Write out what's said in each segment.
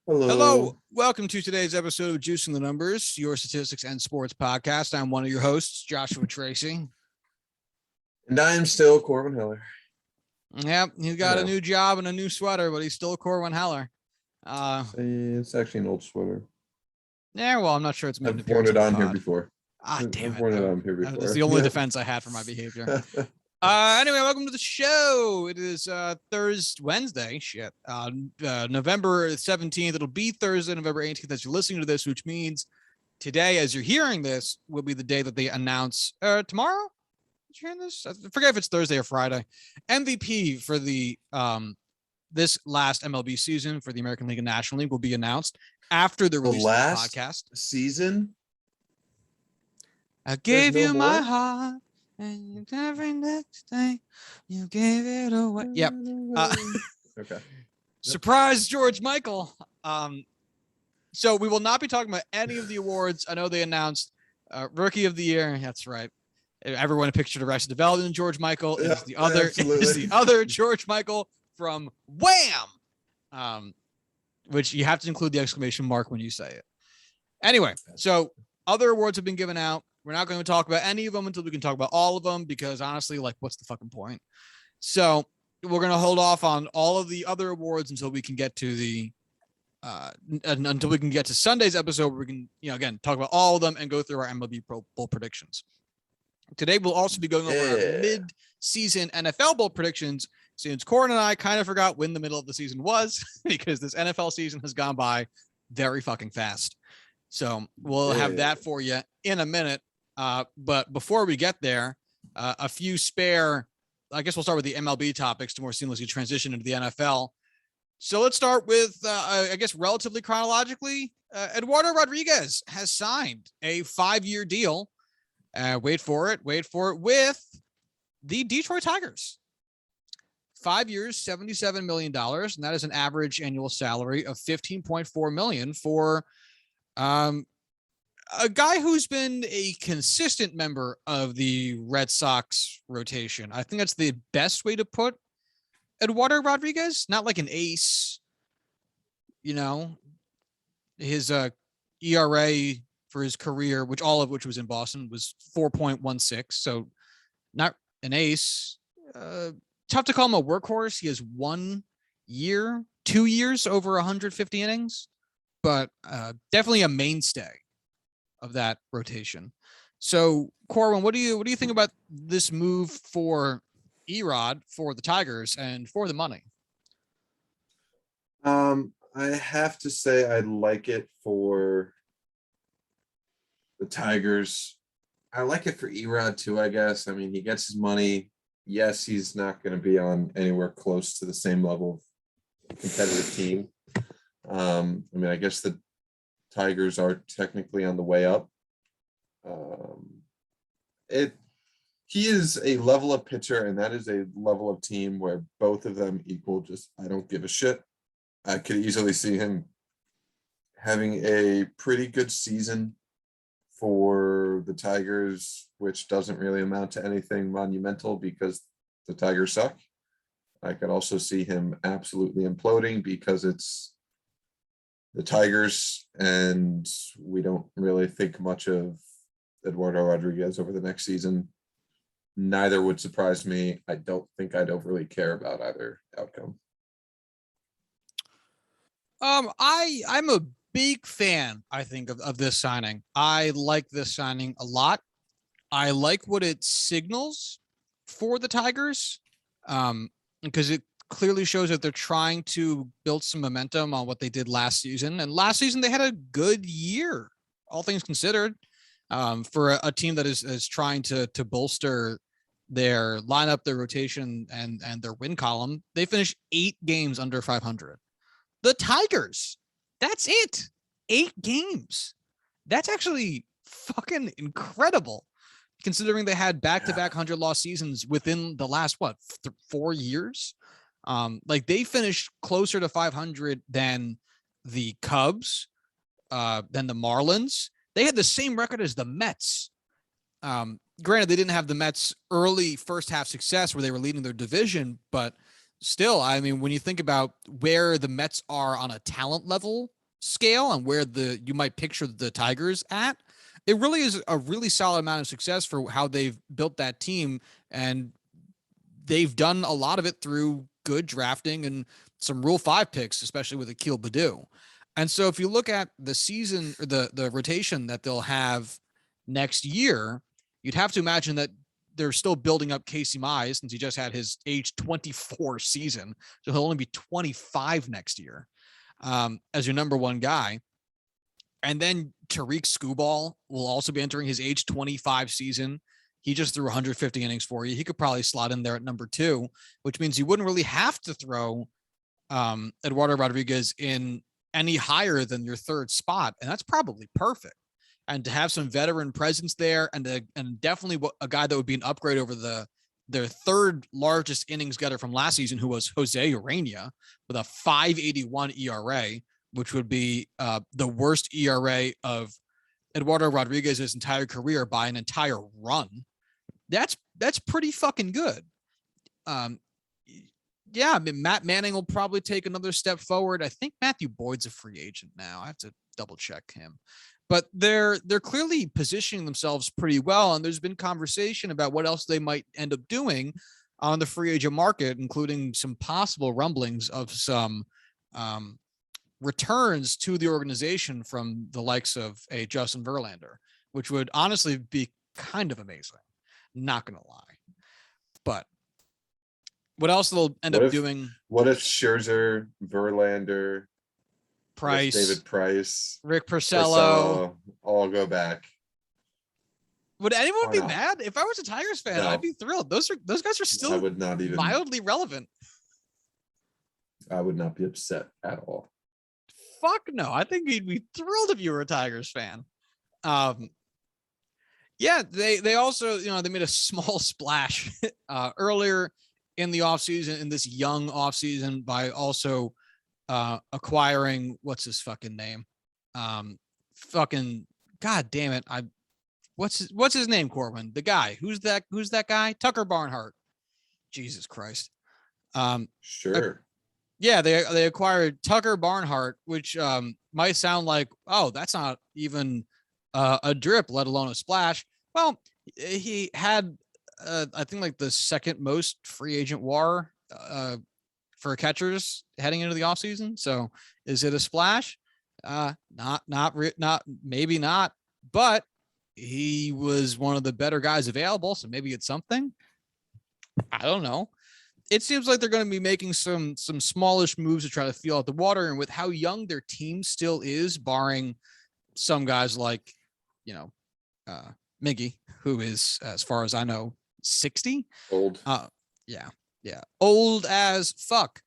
Hello. Welcome to today's episode of Juicing the Numbers, your statistics and sports podcast. I'm one of your hosts, Joshua Tracy. And I am still Corwin Heller. Yep, he's got a new job and a new sweater, but he's still Corwin Heller. It's actually an old sweater. Yeah, well, I'm not sure it's made an I've worn appearance it on the here pod. before. Damn I've worn it. it on here before. That's the only defense I had for my behavior. Anyway, welcome to the show. It is Wednesday. November 17th. It'll be Thursday, November 18th as you're listening to this, which means today, as you're hearing this, will be the day that they announce tomorrow. Did you hear this? I forget if it's Thursday or Friday. MVP for the this last MLB season for the American League and National League will be announced after the release of the podcast. Season. I gave you my heart. And every next day you gave it away. Yep. Okay. Surprise, George Michael. So we will not be talking about any of the awards. I know they announced Rookie of the Year. That's right. Everyone pictured Arrested Development. George Michael is the other George Michael from Wham. Which you have to include the exclamation mark when you say it. Anyway, so other awards have been given out. We're not going to talk about any of them until we can talk about all of them, because honestly, what's the fucking point? So we're going to hold off on all of the other awards until we can get to Sunday's episode, where we can, again, talk about all of them and go through our MLB Pro Bowl predictions. Today, we'll also be going over our mid-season NFL Bowl predictions, since Corwin and I kind of forgot when the middle of the season was, because this NFL season has gone by very fucking fast. So we'll have that for you in a minute. But before we get there, a few spare, I guess we'll start with the MLB topics to more seamlessly transition into the NFL. So let's start with, I guess, relatively chronologically, Eduardo Rodriguez has signed a 5-year deal. Wait for it, with the Detroit Tigers. 5 years, $77 million. And that is an average annual salary of $15.4 million for, a guy who's been a consistent member of the Red Sox rotation. I think that's the best way to put Eduardo Rodriguez. Not like an ace, his ERA for his career, which was in Boston, was 4.16. So not an ace. Tough to call him a workhorse. He has 1 year, 2 years over 150 innings, but definitely a mainstay of that rotation. So, Corwin, what do you think about this move for Erod, for the Tigers, and for the money? I have to say I like it for the Tigers. I like it for Erod too, I guess. I mean, he gets his money. Yes, he's not going to be on anywhere close to the same level of competitive team. I guess the Tigers are technically on the way up. He is a level of pitcher, and that is a level of team where both of them equal. Just, I don't give a shit. I could easily see him having a pretty good season for the Tigers, which doesn't really amount to anything monumental because the Tigers suck. I could also see him absolutely imploding because it's the Tigers, and we don't really think much of Eduardo Rodriguez over the next season. Neither would surprise me. I don't think I'd overly care about either outcome. I'm a big fan, I think, of this signing. I like this signing a lot. I like what it signals for the Tigers, because it clearly shows that they're trying to build some momentum on what they did last season. And last season, they had a good year, all things considered, for a team that is trying to bolster their lineup, their rotation, and their win column. They finished 8 games under 500. The Tigers, that's it. 8 games. That's actually fucking incredible, considering they had back-to-back 100-loss seasons within the last, 4 years? They finished closer to 500 than the Cubs, than the Marlins. They had the same record as the Mets. Granted, they didn't have the Mets' early first half success where they were leading their division, but still, I mean, when you think about where the Mets are on a talent level scale and where you might picture the Tigers at, it really is a really solid amount of success for how they've built that team. And they've done a lot of it through good drafting and some Rule 5 picks, especially with Akil Baddoo. And so if you look at the season or the rotation that they'll have next year, you'd have to imagine that they're still building up Casey Mize since he just had his age 24 season. So he'll only be 25 next year as your number one guy. And then Tariq Skubal will also be entering his age 25 season. He just threw 150 innings for you. He could probably slot in there at number 2, which means you wouldn't really have to throw Eduardo Rodriguez in any higher than your third spot. And that's probably perfect. And to have some veteran presence there and definitely a guy that would be an upgrade over their third largest innings getter from last season, who was José Urena with a 5.81 ERA, which would be the worst ERA of Eduardo Rodriguez's entire career by an entire run. That's pretty fucking good. Yeah, I mean, Matt Manning will probably take another step forward. I think Matthew Boyd's a free agent now. I have to double check him. But they're clearly positioning themselves pretty well, and there's been conversation about what else they might end up doing on the free agent market, including some possible rumblings of some returns to the organization from the likes of a Justin Verlander, which would honestly be kind of amazing. Not gonna lie. But what else they'll end up doing? What if Scherzer, Verlander, Price, David Price, Rick Porcello all go back? Would anyone be mad? If I was a Tigers fan, No. I'd be thrilled. Those guys are still I would not even mildly relevant. I would not be upset at all. Fuck no. I think he'd be thrilled if you were a Tigers fan. Yeah, they also, they made a small splash earlier in the offseason, in this young offseason, by also acquiring, what's his fucking name? Fucking god damn it. What's his name, Corwin? The guy. Who's that guy? Tucker Barnhart. Jesus Christ. Sure. Yeah, they acquired Tucker Barnhart, which might sound like, oh, that's not even a drip, let alone a splash. Well, he had, I think, like the second most free agent WAR for catchers heading into the offseason. So is it a splash? Not maybe not, but he was one of the better guys available. So maybe it's something. I don't know. It seems like they're going to be making some smallish moves to try to feel out the water. And with how young their team still is, barring some guys like, Miggy, who is, as far as I know, 60. Old. Yeah. Old as fuck.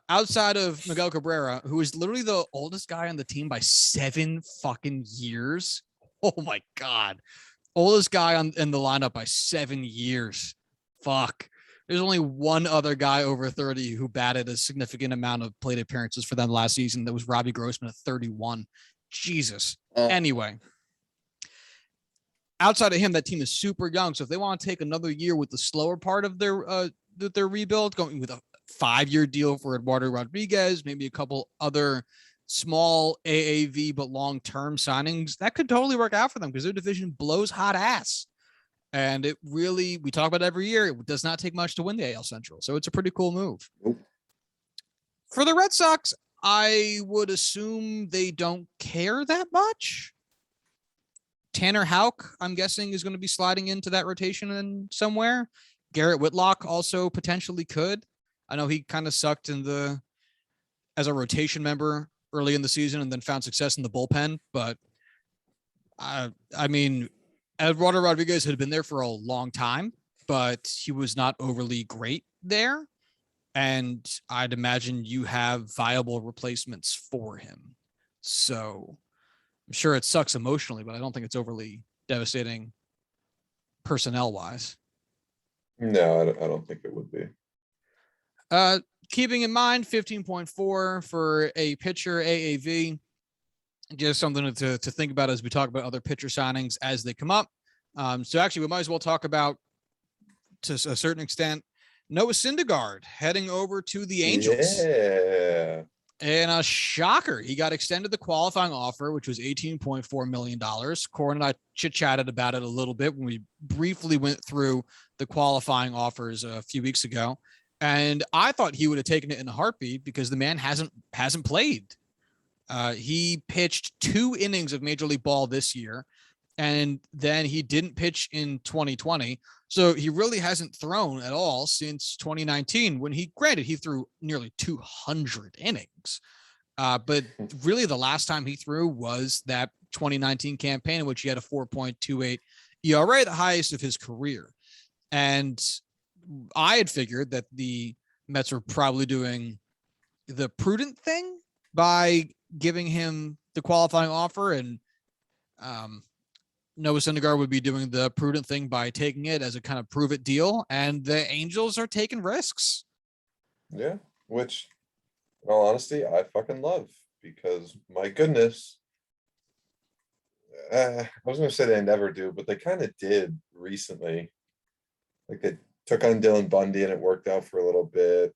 Outside of Miguel Cabrera, who is literally the oldest guy on the team by 7 fucking years. Oh my God. Oldest guy in the lineup by 7 years. Fuck. There's only one other guy over 30 who batted a significant amount of plate appearances for them last season. That was Robbie Grossman at 31. Jesus. Anyway. Outside of him, that team is super young. So if they want to take another year with the slower part of their rebuild, going with a 5-year deal for Eduardo Rodriguez, maybe a couple other small AAV but long-term signings, that could totally work out for them because their division blows hot ass. And it really, we talk about it every year, it does not take much to win the AL Central. So it's a pretty cool move. Nope. For the Red Sox, I would assume they don't care that much. Tanner Houck, I'm guessing, is going to be sliding into that rotation in somewhere. Garrett Whitlock also potentially could. I know he kind of sucked as a rotation member early in the season and then found success in the bullpen. But I mean, Eduardo Rodriguez had been there for a long time, but he was not overly great there. And I'd imagine you have viable replacements for him. So I'm sure it sucks emotionally, but I don't think it's overly devastating personnel wise. No, I don't think it would be. Keeping in mind 15.4 for a pitcher AAV, just something to think about as we talk about other pitcher signings as they come up. So actually, we might as well talk about, to a certain extent, Noah Syndergaard heading over to the Angels. Yeah. And a shocker, he got extended the qualifying offer, which was $18.4 million. Corwin and I chit-chatted about it a little bit when we briefly went through the qualifying offers a few weeks ago. And I thought he would have taken it in a heartbeat because the man hasn't played. He pitched 2 innings of Major League Ball this year, and then he didn't pitch in 2020. So he really hasn't thrown at all since 2019 when he threw nearly 200 innings. But really the last time he threw was that 2019 campaign in which he had a 4.28 ERA, the highest of his career. And I had figured that the Mets were probably doing the prudent thing by giving him the qualifying offer, and Noah Syndergaard would be doing the prudent thing by taking it as a kind of prove it deal. And the Angels are taking risks. Yeah. Which, in all honesty, I fucking love because my goodness, I was going to say they never do, but they kind of did recently. Like they took on Dylan Bundy and it worked out for a little bit.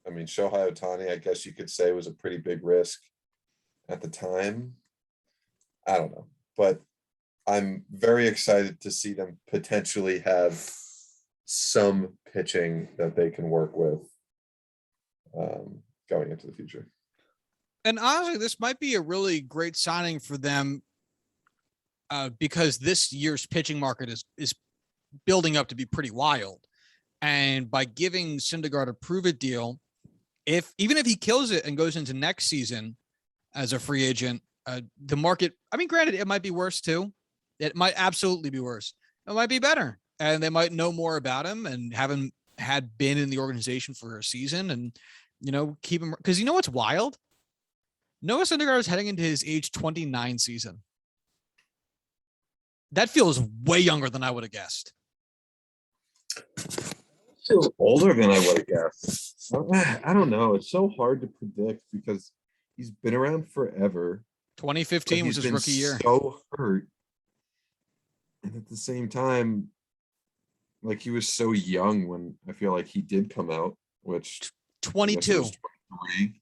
I mean, Shohei Ohtani, I guess you could say, was a pretty big risk at the time. I don't know, but I'm very excited to see them potentially have some pitching that they can work with going into the future. And honestly, this might be a really great signing for them because this year's pitching market is building up to be pretty wild. And by giving Syndergaard a prove-it deal, even if he kills it and goes into next season as a free agent, the market, I mean, granted, it might be worse too. It might absolutely be worse. It might be better. And they might know more about him and haven't been in the organization for a season and, keep him. Because you know what's wild? Noah Syndergaard is heading into his age 29 season. That feels way younger than I would have guessed. Feels older than I would have guessed. I don't know. It's so hard to predict because he's been around forever. 2015 was his rookie year. So hurt. And at the same time, like he was so young when I feel like he did come out, which 22.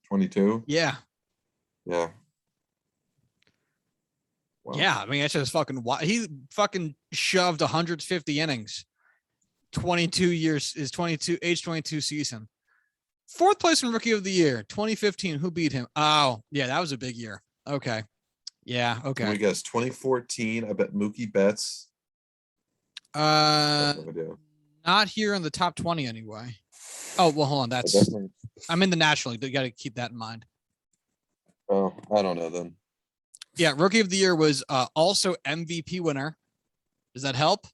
22. Yeah. Yeah. Wow. Yeah. I mean, that's just fucking wild. He fucking shoved 150 innings. 22 years is age 22 season. 4th place in rookie of the year, 2015. Who beat him? Oh, yeah, that was a big year. Okay. Yeah. Okay. Can we guess 2014? I bet Mookie Betts. Not here in the top 20 anyway. Oh, well, hold on. I'm in the National League. You got to keep that in mind. Oh, I don't know then. Yeah, rookie of the year was also MVP winner. Does that help?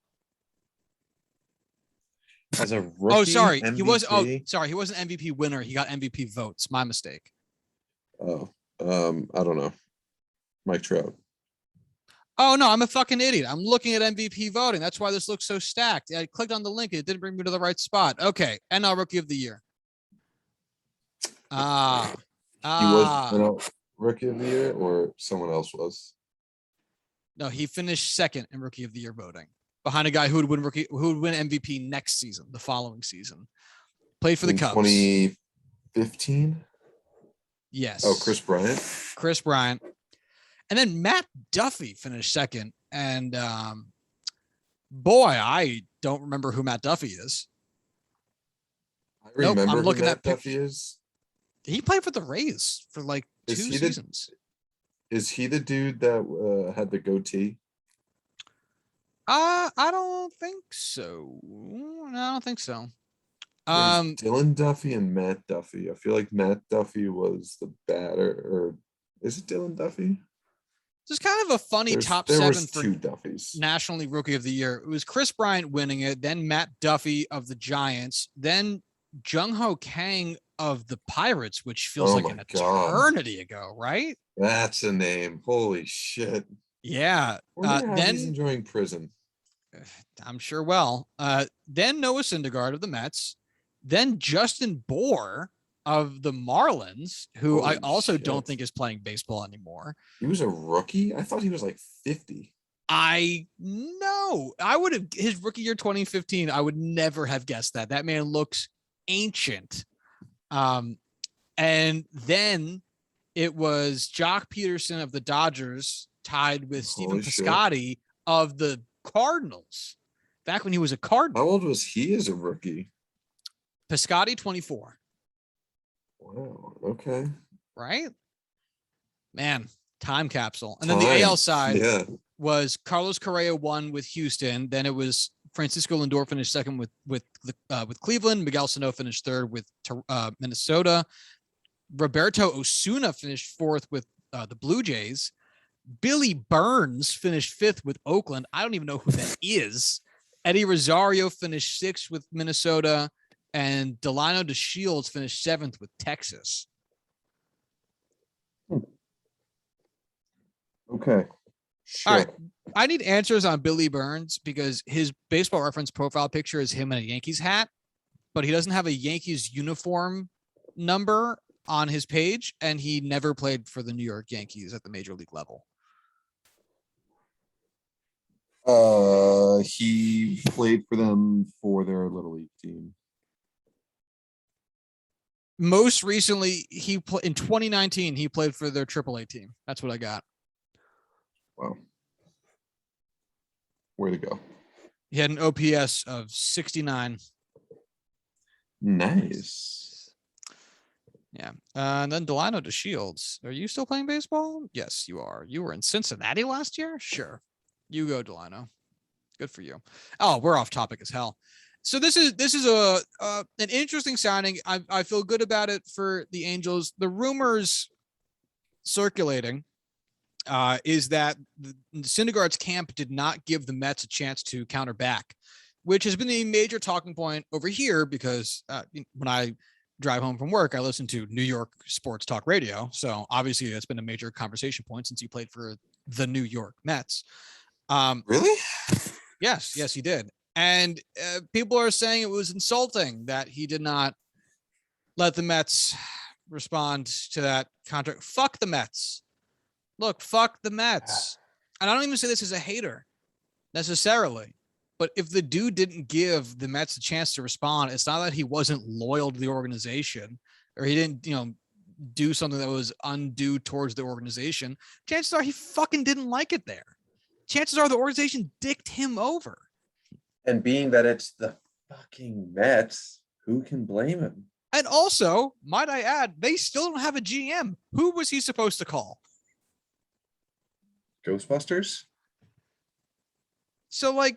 As a rookie, oh, sorry. MVP? He wasn't MVP winner. He got MVP votes. My mistake. Oh, I don't know. Mike Trout. Oh, no, I'm a fucking idiot. I'm looking at MVP voting. That's why this looks so stacked. I clicked on the link. It didn't bring me to the right spot. Okay. NL Rookie of the Year. He was Rookie of the Year or someone else was? No, he finished 2nd in Rookie of the Year voting behind a guy who would win MVP next season, the following season. Played for the Cubs. 2015? Yes. Oh, Chris Bryant. And then Matt Duffy finished 2nd. And boy, I don't remember who Matt Duffy is. I remember I'm looking who at Matt Duffy is. He played for the Rays for like 2 seasons. Is he the dude that had the goatee? I don't think so. No, I don't think so. There's Dylan Duffy and Matt Duffy. I feel like Matt Duffy was the batter, or is it Dylan Duffy? This is kind of a funny top there 7 was for 2 Duffys. National League Rookie of the Year. It was Chris Bryant winning it, then Matt Duffy of the Giants, then Jung-Ho Kang of the Pirates, which feels like an eternity ago, right? That's a name. Holy shit. Yeah. Then he's enjoying prison. I'm sure. Well, then Noah Syndergaard of the Mets, then Justin Bour of the Marlins, who I also don't think is playing baseball anymore. He was a rookie? I thought he was like 50. I know. His rookie year 2015, I would never have guessed that. That man looks ancient. And then it was Jock Peterson of the Dodgers tied with Stephen Holy shit. Piscotty of the Cardinals back when he was a Cardinal. How old was he as a rookie? Piscotty, 24. Wow. Okay. Right? Man, time capsule. And then the AL side was Carlos Correa won with Houston. Then it was Francisco Lindor finished second with Cleveland. Miguel Sano finished third with Minnesota. Roberto Osuna finished fourth with the Blue Jays. Billy Burns finished fifth with Oakland. I don't even know who that is. Eddie Rosario finished sixth with Minnesota, and Delino DeShields finished seventh with Texas. Okay. Sure. All right. I need answers on Billy Burns because his Baseball Reference profile picture is him in a Yankees hat, but he doesn't have a Yankees uniform number on his page, and he never played for the New York Yankees at the major league level. He played for them for their little league team. Most recently, in 2019, he played for their AAA team. That's what I got. Wow. Way to go. He had an OPS of 69. Nice. Yeah. And then Delino DeShields. Are you still playing baseball? Yes, you are. You were in Cincinnati last year? Sure. You go, Delino. Good for you. Oh, we're off topic as hell. So this is an interesting signing. I feel good about it for the Angels. The rumors circulating is that Syndergaard's camp did not give the Mets a chance to counter back, which has been a major talking point over here because when I drive home from work, I listen to New York sports talk radio. So obviously that's been a major conversation point since he played for the New York Mets. Really? Yes, he did. And people are saying it was insulting that he did not let the Mets respond to that contract. Fuck the Mets. Look, fuck the Mets. And I don't even say this as a hater necessarily, but if the dude didn't give the Mets a chance to respond, it's not that he wasn't loyal to the organization or he didn't, do something that was undue towards the organization. Chances are he fucking didn't like it there. Chances are the organization dicked him over. And being that it's the fucking Mets, who can blame him? And also, might I add, they still don't have a GM. Who was he supposed to call? Ghostbusters? So, man,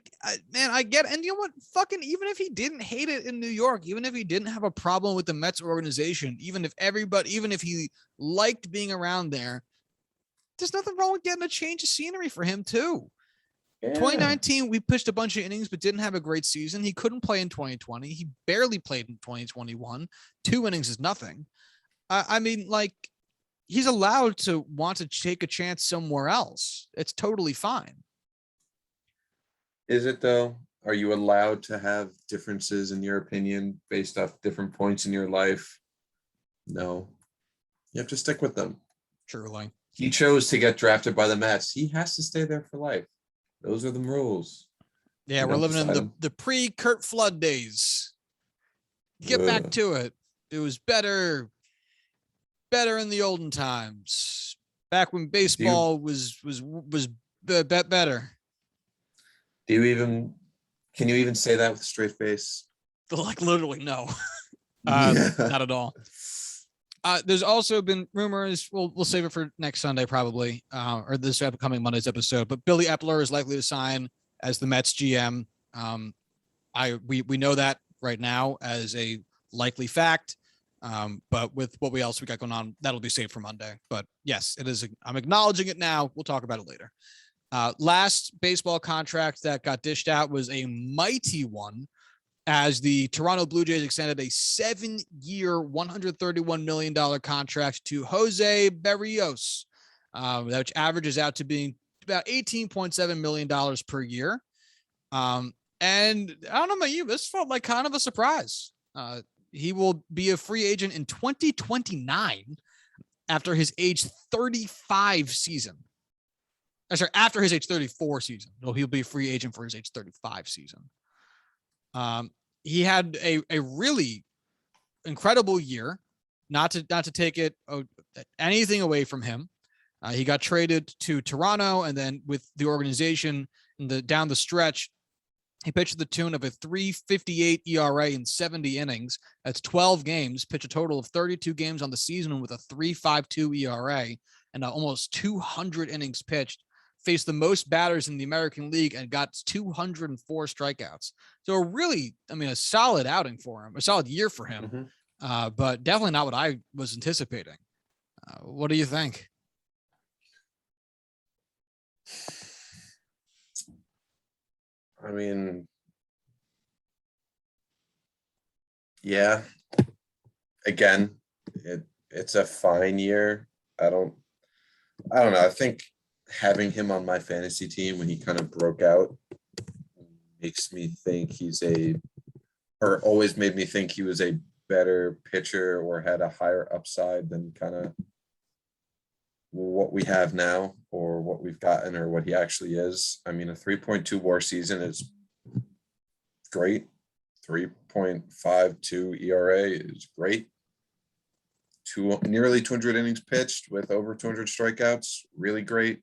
I get it. And you know what? Fucking, even if he didn't hate it in New York, even if he didn't have a problem with the Mets organization, even if he liked being around there, there's nothing wrong with getting a change of scenery for him, too. Yeah. 2019, we pitched a bunch of innings, but didn't have a great season. He couldn't play in 2020. He barely played in 2021. 2 innings is nothing. I mean, he's allowed to want to take a chance somewhere else. It's totally fine. Is it though? Are you allowed to have differences in your opinion based off different points in your life? No. You have to stick with them. Truly. He chose to get drafted by the Mets. He has to stay there for life. Those are the rules. Yeah, we're living in the pre-Kurt Flood days. Get back to it. It was better in the olden times. Back when baseball was better. Can you even say that with a straight face? Literally no. Not at all. There's also been rumors. We'll save it for next Sunday probably, or this upcoming Monday's episode. But Billy Epler is likely to sign as the Mets GM. We know that right now as a likely fact. But with what else we got going on, that'll be saved for Monday. But yes, it is. I'm acknowledging it now. We'll talk about it later. Last baseball contract that got dished out was a mighty one, as the Toronto Blue Jays extended a 7-year, $131 million contract to José Berríos, which averages out to being about $18.7 million per year. And I don't know about you, this felt like kind of a surprise. He will be a free agent in 2029 after his age 35 season. Sorry, after his age 34 season. So he'll be a free agent for his age 35 season. He had a really incredible year. Not to take it anything away from him. He got traded to Toronto, and then with the organization down the stretch, he pitched to the tune of a 3.58 ERA in 70 innings. That's 12 games, pitched a total of 32 games on the season with a 3.52 ERA and almost 200 innings pitched. Faced the most batters in the American League and got 204 strikeouts. So a solid outing for him, a solid year for him, but definitely not what I was anticipating. What do you think? I mean, yeah, again, it's a fine year. I don't know. I think having him on my fantasy team when he kind of broke out makes me think always made me think he was a better pitcher or had a higher upside than kind of what we have now or what we've gotten or what he actually is. I mean, a 3.2 WAR season is great. 3.52 ERA is great. Nearly 200 innings pitched with over 200 strikeouts, really great.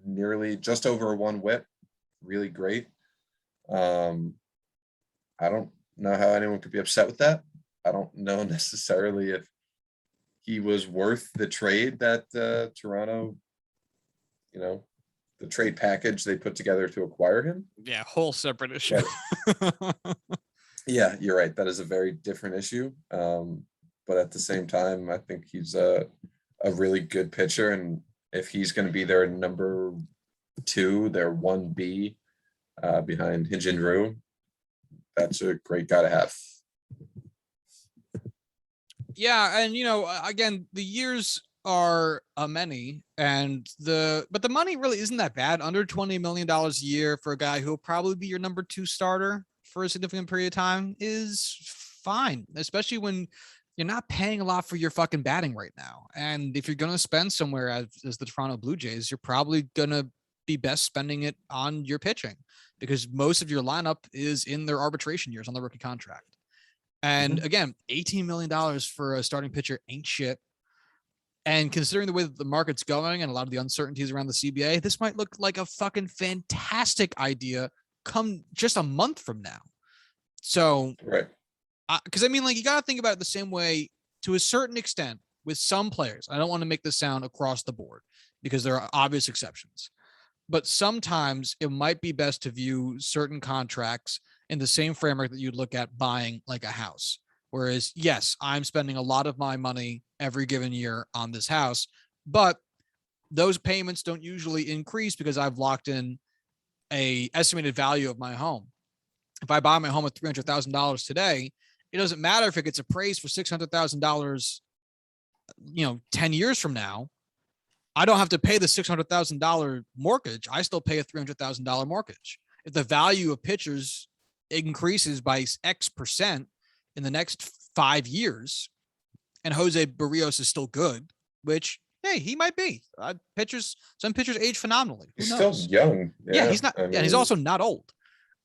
Nearly just over 1 WHIP, really great. I don't know how anyone could be upset with that. I don't know necessarily if he was worth the trade that Toronto, the trade package they put together to acquire him. Yeah, whole separate issue. Yeah, you're right. That is a very different issue. But at the same time, I think he's a really good pitcher. And if he's going to be their number 2, their 1B behind Hinge and Rue, that's a great guy to have. Yeah, and again, the years are many, but the money really isn't that bad. Under $20 million a year for a guy who will probably be your number 2 starter for a significant period of time is fine, especially when you're not paying a lot for your fucking batting right now. And if you're going to spend somewhere as the Toronto Blue Jays, you're probably going to be best spending it on your pitching because most of your lineup is in their arbitration years on the rookie contract. And again, $18 million for a starting pitcher ain't shit. And considering the way that the market's going and a lot of the uncertainties around the CBA, this might look like a fucking fantastic idea come just a month from now. So, right. Because you got to think about it the same way to a certain extent with some players. I don't want to make this sound across the board because there are obvious exceptions. But sometimes it might be best to view certain contracts in the same framework that you'd look at buying like a house. Whereas, yes, I'm spending a lot of my money every given year on this house, but those payments don't usually increase because I've locked in a estimated value of my home. If I buy my home at $300,000 today, it doesn't matter if it gets appraised for $600,000, 10 years from now. I don't have to pay the $600,000 mortgage. I still pay a $300,000 mortgage. If the value of pitchers increases by X percent in the next 5 years, and José Berríos is still good, which, hey, he might be. Some pitchers age phenomenally. Who He's knows? still young. Yeah, he's not. And he's also not old.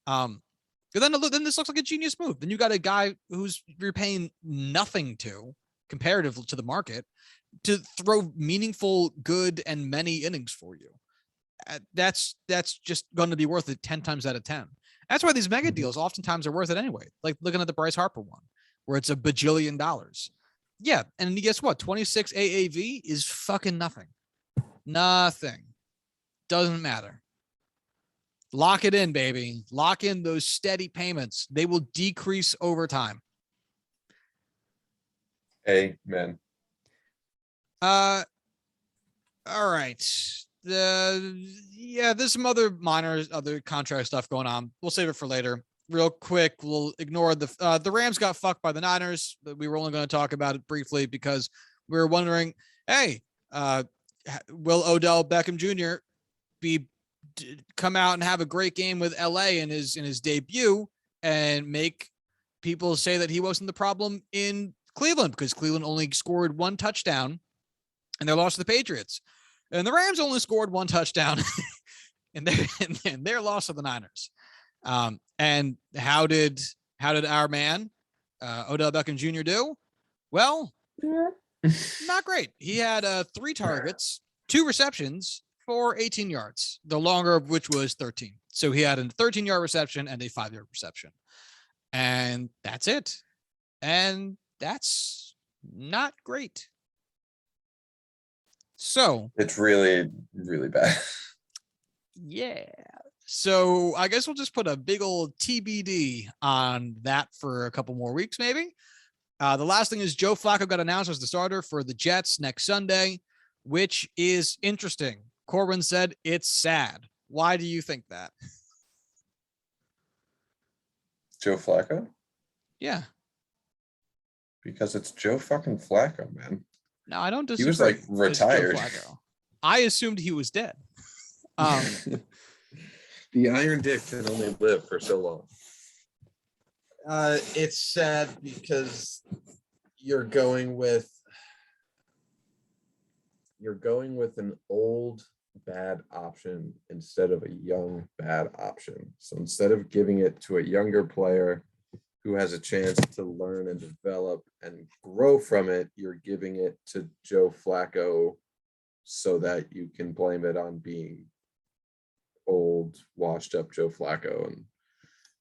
But then this looks like a genius move. Then you got a guy who's you're paying nothing to comparative to the market to throw meaningful, good, and many innings for you. That's just going to be worth it 10 times out of 10. That's why these mega deals oftentimes are worth it anyway. Like looking at the Bryce Harper one, where it's $1 bajillion. Yeah, and guess what? 26 AAV is fucking nothing. Nothing. Doesn't matter. Lock it in, baby. Lock in those steady payments. They will decrease over time. Amen. All right. There's some other other contract stuff going on. We'll save it for later. Real quick, we'll ignore the Rams got fucked by the Niners. But we were only going to talk about it briefly because we were wondering, hey, will Odell Beckham Jr. come out and have a great game with LA in his debut and make people say that he wasn't the problem in Cleveland because Cleveland only scored 1 touchdown and they lost to the Patriots. And the Rams only scored 1 touchdown in their loss to the Niners. And how did our man Odell Beckham Jr. do? Well, not great. He had 3 targets, 2 receptions for 18 yards, the longer of which was 13. So he had a 13-yard reception and a 5-yard reception. And that's it. And that's not great. So It's really, really bad. yeah. So I guess we'll just put a big old TBD on that for a couple more weeks, maybe. The last thing is Joe Flacco got announced as the starter for the Jets next Sunday, which is interesting. Corwin said it's sad. Why do you think that? Joe Flacco? Yeah. Because it's Joe fucking Flacco, man. No, I don't disagree. He was like It's Joe retired. Flacco. I assumed he was dead. The Iron Dick can only live for so long. It's sad because you're going with an old bad option instead of a young bad option. So instead of giving it to a younger player who has a chance to learn and develop and grow from it, you're giving it to Joe Flacco so that you can blame it on being old, washed up Joe Flacco and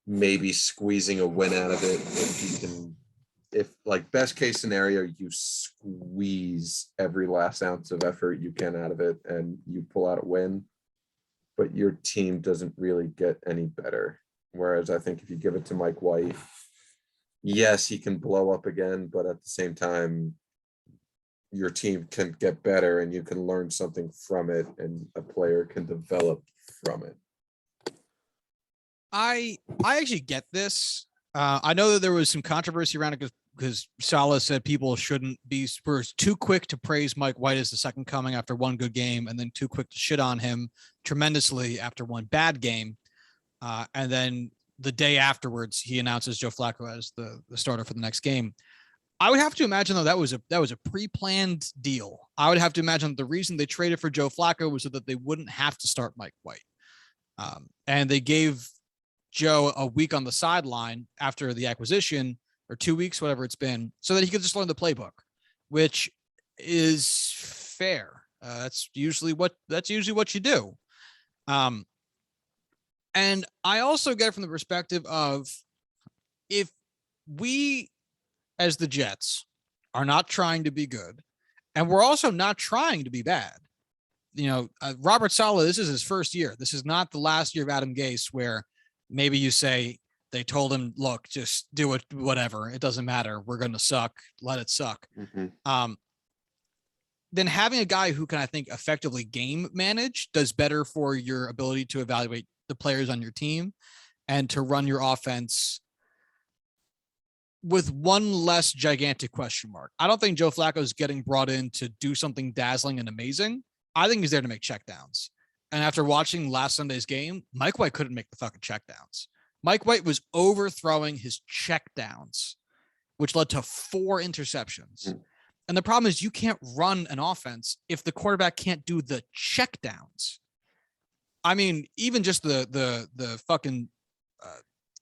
maybe squeezing a win out of it if he can. If like best case scenario, you squeeze every last ounce of effort you can out of it and you pull out a win, but your team doesn't really get any better. Whereas I think if you give it to Mike White, yes, he can blow up again, but at the same time, your team can get better and you can learn something from it and a player can develop from it. I actually get this. I know that there was some controversy around it because Saleh said people shouldn't be Spurs too quick to praise Mike White as the second coming after one good game and then too quick to shit on him tremendously after one bad game. And then the day afterwards, he announces Joe Flacco as the starter for the next game. I would have to imagine, though, that was a pre-planned deal. I would have to imagine the reason they traded for Joe Flacco was so that they wouldn't have to start Mike White. And they gave Joe a week on the sideline after the acquisition, or 2 weeks, whatever it's been, so that he could just learn the playbook, which is fair. That's usually what you do. And I also get it from the perspective of if we, as the Jets, are not trying to be good, and we're also not trying to be bad. You know, Robert Saleh, this is his first year. This is not the last year of Adam Gase where maybe you say they told him, look, just do it, whatever. It doesn't matter. We're going to suck. Let it suck. Mm-hmm. Then having a guy who can, I think, effectively game manage does better for your ability to evaluate the players on your team and to run your offense with one less gigantic question mark. I don't think Joe Flacco is getting brought in to do something dazzling and amazing. I think he's there to make checkdowns. And after watching last Sunday's game, Mike White couldn't make the fucking checkdowns. Mike White was overthrowing his checkdowns, which led to 4 interceptions. Mm. And the problem is you can't run an offense if the quarterback can't do the checkdowns. I mean, even just the fucking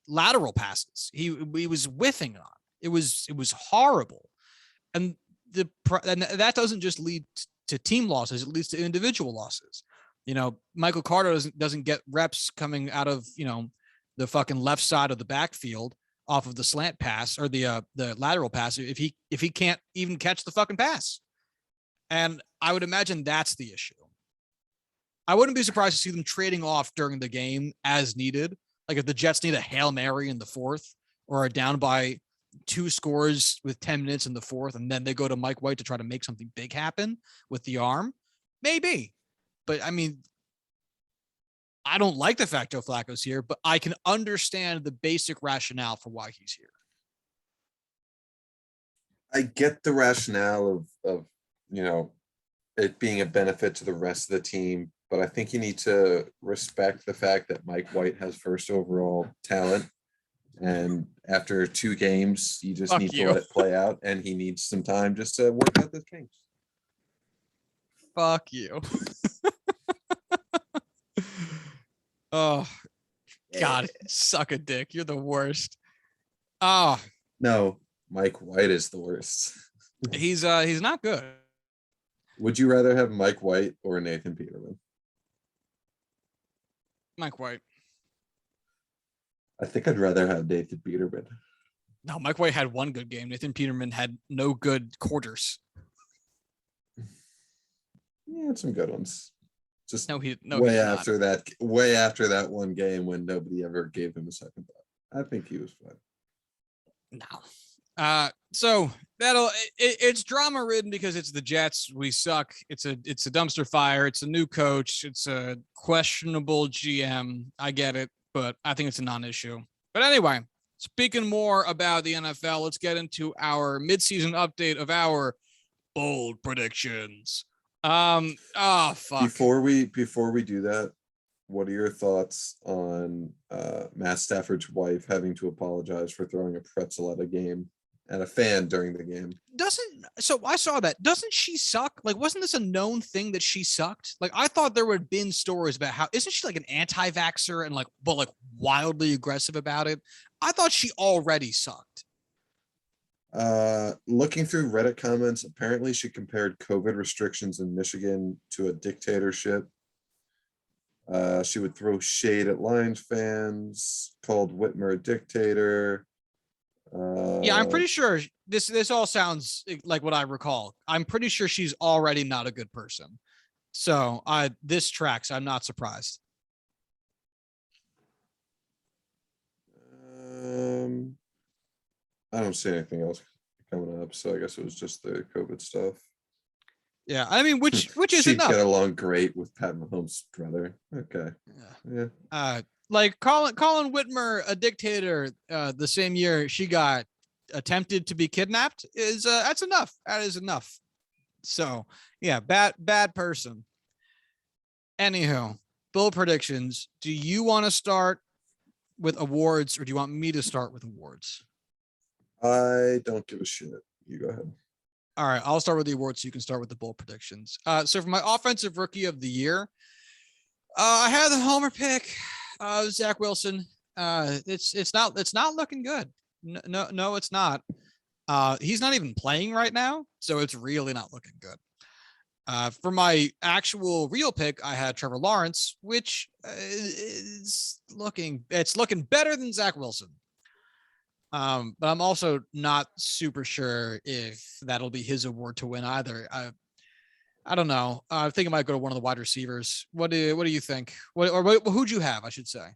lateral passes he was whiffing on. It was horrible. And that doesn't just lead to team losses, it leads to individual losses. You know, Michael Carter doesn't get reps coming out of, you know, the fucking left side of the backfield off of the slant pass or the lateral pass if he can't even catch the fucking pass. And I would imagine that's the issue. I wouldn't be surprised to see them trading off during the game as needed. Like if the Jets need a Hail Mary in the 4th or are down by 2 scores with 10 minutes in the 4th, and then they go to Mike White to try to make something big happen with the arm, maybe. But I mean, I don't like the fact Joe Flacco's here, but I can understand the basic rationale for why he's here. I get the rationale of you know, it being a benefit to the rest of the team, but I think you need to respect the fact that Mike White has first overall talent. And after 2 games, you just need to let it play out, and he needs some time just to work out this kinks. Fuck you. Oh, God, suck a dick. You're the worst. Oh. No, Mike White is the worst. He's not good. Would you rather have Mike White or Nathan Peterman? Mike White. I think I'd rather have Nathan Peterman. No, Mike White had one good game. Nathan Peterman had no good quarters. Yeah, some good ones. Just way after that one game when nobody ever gave him a second thought. I think he was fine. No. So it's drama ridden because it's the Jets. We suck. It's a dumpster fire. It's a new coach. It's a questionable GM. I get it, but I think it's a non-issue. But anyway, speaking more about the NFL, let's get into our midseason update of our bold predictions. Fuck. Before we do that, what are your thoughts on Matt Stafford's wife having to apologize for throwing a pretzel at a game and a fan during the game? So I saw that. Doesn't she suck? Like, wasn't this a known thing that she sucked? Like, I thought there would have been stories about how isn't she like an anti-vaxxer and but wildly aggressive about it? I thought she already sucked. Looking through Reddit comments, apparently she compared COVID restrictions in Michigan to a dictatorship. She would throw shade at Lions fans, called Whitmer a dictator. Yeah, I'm pretty sure this all sounds like what I recall. I'm pretty sure she's already not a good person. So this tracks. I'm not surprised. I don't see anything else coming up, so I guess it was just the COVID stuff. Yeah, I mean, which is she'd enough. Get along great with Pat Mahomes' brother. Okay. Yeah. Like Colin Whitmer, a dictator, the same year she got attempted to be kidnapped is that's enough. That is enough. So yeah, bad person. Anywho, Bill predictions. Do you want to start with awards or do you want me to start with awards? I don't give a shit. You go ahead. All right, I'll start with the awards so you can start with the bold predictions. So for my offensive rookie of the year, I had the homer pick, Zach Wilson. It's not looking good. No, it's not. He's not even playing right now, so it's really not looking good. For my actual real pick, I had Trevor Lawrence, which is looking better than Zach Wilson. But I'm also not super sure if that'll be his award to win either. I don't know. I think it might go to one of the wide receivers. What do you think? Who'd you have? I should say.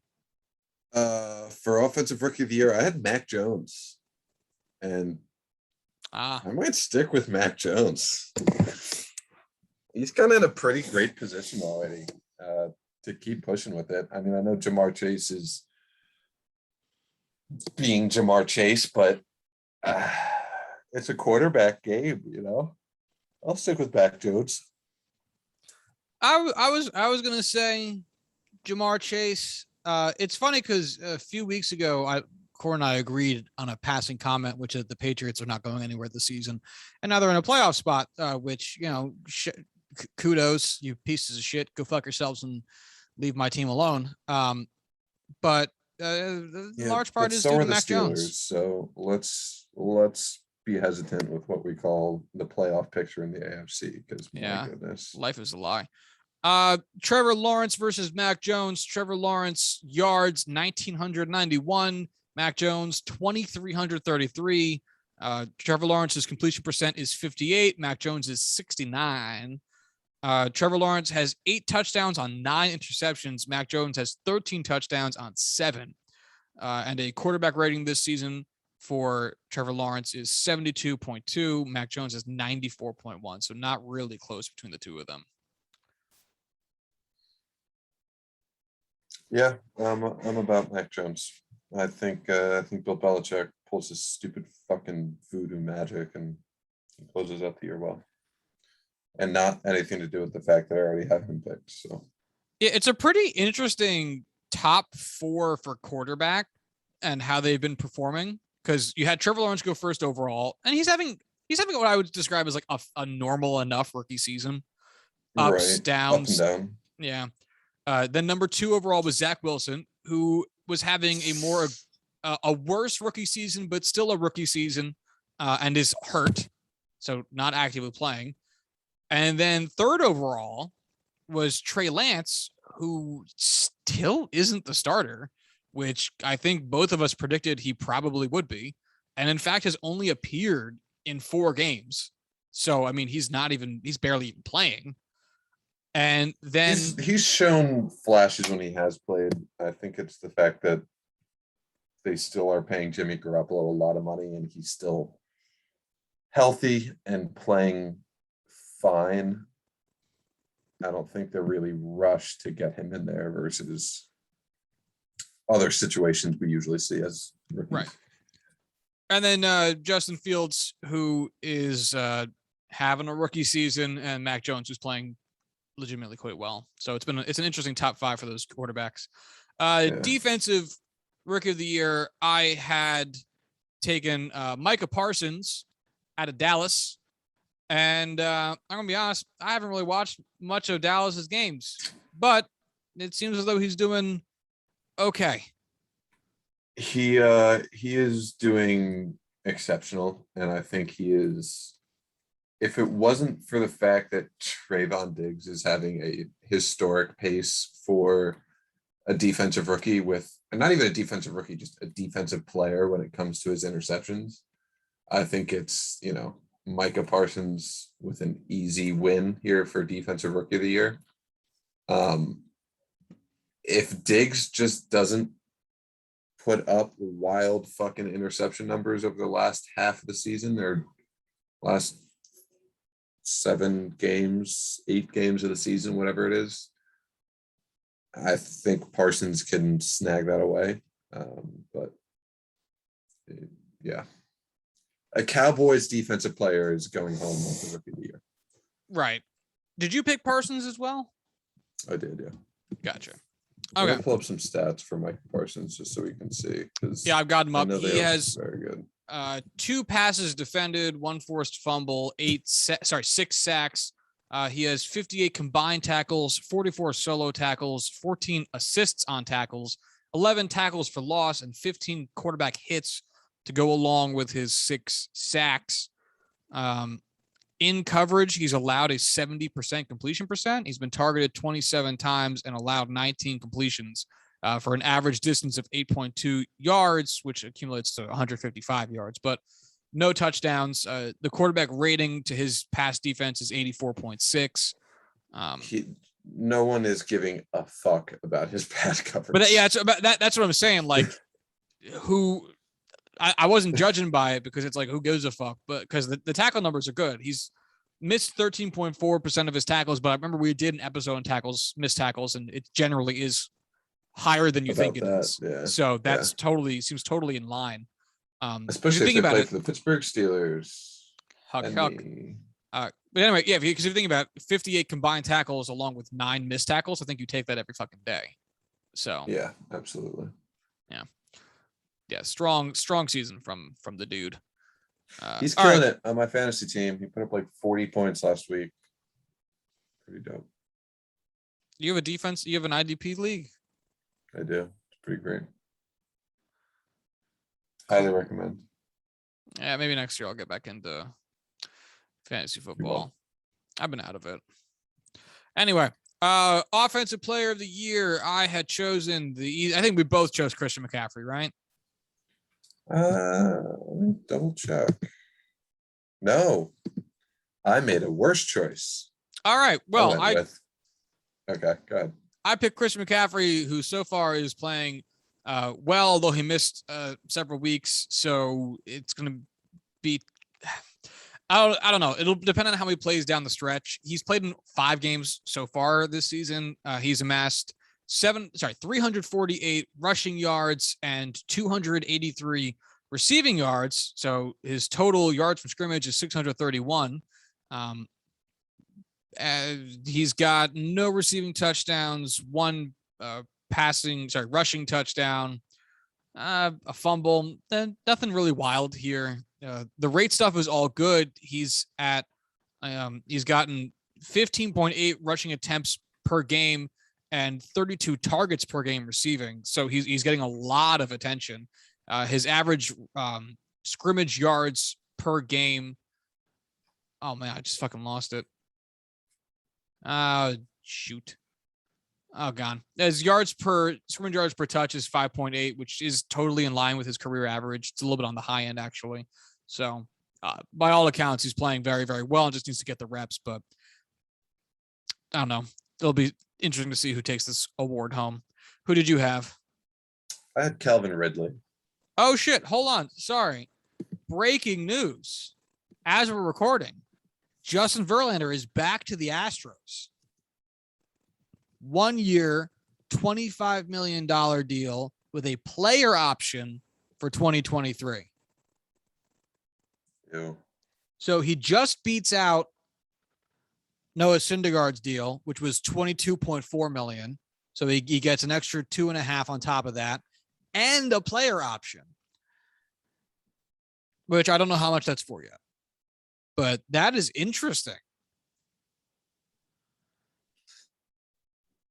For offensive rookie of the year, I had Mac Jones, and I might stick with Mac Jones. He's kind of in a pretty great position already to keep pushing with it. I mean, I know Jamar Chase is being Jamar Chase, but it's a quarterback game, you know. I'll stick with Mac Jones. I was gonna say Jamar Chase. It's funny because a few weeks ago, Cor and I agreed on a passing comment, which is the Patriots are not going anywhere this season, and now they're in a playoff spot. Which kudos, you pieces of shit. Go fuck yourselves and leave my team alone. But large part is due to Mac Jones. So let's be hesitant with what we call the playoff picture in the AFC because my goodness, life is a lie. Trevor Lawrence versus Mac Jones. Trevor Lawrence yards 1,991. Mac Jones 2,333. Trevor Lawrence's completion percent is 58. Mac Jones is 69. Trevor Lawrence has 8 touchdowns on 9 interceptions. Mac Jones has 13 touchdowns on 7. And a quarterback rating this season for Trevor Lawrence is 72.2. Mac Jones is 94.1. So not really close between the two of them. Yeah, I'm about Mac Jones. I think Bill Belichick pulls his stupid fucking voodoo magic and he closes out the year well. And not anything to do with the fact that I already have him picked. So yeah, it's a pretty interesting top 4 for quarterback and how they've been performing. Because you had Trevor Lawrence go first overall, and he's having what I would describe as like a normal enough rookie season. Ups, downs. Up and down. Yeah. Then number 2 overall was Zach Wilson, who was having a worse rookie season, but still a rookie season, and is hurt. so not actively playing. And then third overall was Trey Lance, who still isn't the starter, which I think both of us predicted he probably would be. And in fact, has only appeared in 4 games. So, I mean, he's barely even playing. And then he's shown flashes when he has played. I think it's the fact that they still are paying Jimmy Garoppolo a lot of money and he's still healthy and playing fine. I don't think they're really rushed to get him in there versus other situations we usually see as rookies. Right. And then Justin Fields, who is having a rookie season, and Mac Jones, who's playing legitimately quite well. So it's an interesting top 5 for those quarterbacks. Defensive rookie of the year, I had taken Micah Parsons out of Dallas. And I'm going to be honest, I haven't really watched much of Dallas's games, but it seems as though he's doing okay. He is doing exceptional, and I think he is. If it wasn't for the fact that Trayvon Diggs is having a historic pace for a defensive rookie and not even a defensive rookie, just a defensive player when it comes to his interceptions, I think it's, Micah Parsons with an easy win here for defensive rookie of the year. If Diggs just doesn't put up wild fucking interception numbers over the last half of the season, or last 7 games, 8 games of the season, whatever it is, I think Parsons can snag that away. But yeah. A Cowboys defensive player is going home with the rookie of the year. Right. Did you pick Parsons as well? I did, yeah. Gotcha. Okay. Okay. Pull up some stats for Mike Parsons just so we can see. Yeah, I've got him up. He has very good. 2 passes defended, 1 forced fumble, 6 sacks. He has 58 combined tackles, 44 solo tackles, 14 assists on tackles, 11 tackles for loss, and 15 quarterback hits to go along with his 6 sacks. In coverage, he's allowed a 70% completion percent. He's been targeted 27 times and allowed 19 completions for an average distance of 8.2 yards, which accumulates to 155 yards, but no touchdowns. The quarterback rating to his pass defense is 84.6. No one is giving a fuck about his pass coverage. But that's what I'm saying. Like, I wasn't judging by it because it's like, who gives a fuck? But because the tackle numbers are good. He's missed 13.4% of his tackles, but I remember we did an episode on missed tackles, and it generally is higher than you think it is. Yeah. So that's seems totally in line. Especially if they play for the Pittsburgh Steelers. Huck. But anyway, yeah, because if you think about 58 combined tackles along with 9 missed tackles, I think you take that every fucking day. So yeah, absolutely. Yeah, strong season from the dude. He's killing it on my fantasy team. He put up like 40 points last week. Pretty dope. You have a defense? You have an IDP league? I do. It's pretty great. Highly recommend. Yeah, maybe next year I'll get back into fantasy football. I've been out of it. Anyway, offensive player of the year, I had chosen I think we both chose Christian McCaffrey, right? Let me double check. No, I made a worse choice. All right. Well, okay, go ahead. I picked Christian McCaffrey, who so far is playing well, though he missed several weeks. So it's going to be, I don't know. It'll depend on how he plays down the stretch. He's played in 5 games so far this season. He's amassed 348 rushing yards and 283 receiving yards. So his total yards from scrimmage is 631. He's got no receiving touchdowns, 1 rushing touchdown, a fumble. Nothing really wild here. The rate stuff is all good. He's gotten 15.8 rushing attempts per game and 32 targets per game receiving. So he's getting a lot of attention. His average scrimmage yards per game Oh man, I just fucking lost it. Oh shoot. Oh god. His scrimmage yards per touch is 5.8, which is totally in line with his career average. It's a little bit on the high end actually. So by all accounts, he's playing very, very well and just needs to get the reps. But I don't know. It'll be interesting to see who takes this award home. Who did you have? I had Calvin Ridley. Oh shit. Hold on. Sorry. Breaking news. As we're recording, Justin Verlander is back to the Astros. 1 year, $25 million deal with a player option for 2023. Ew. So he just beats out Noah Syndergaard's deal, which was $22.4 million. So he gets an extra 2.5 on top of that and a player option, which I don't know how much that's for yet, but that is interesting.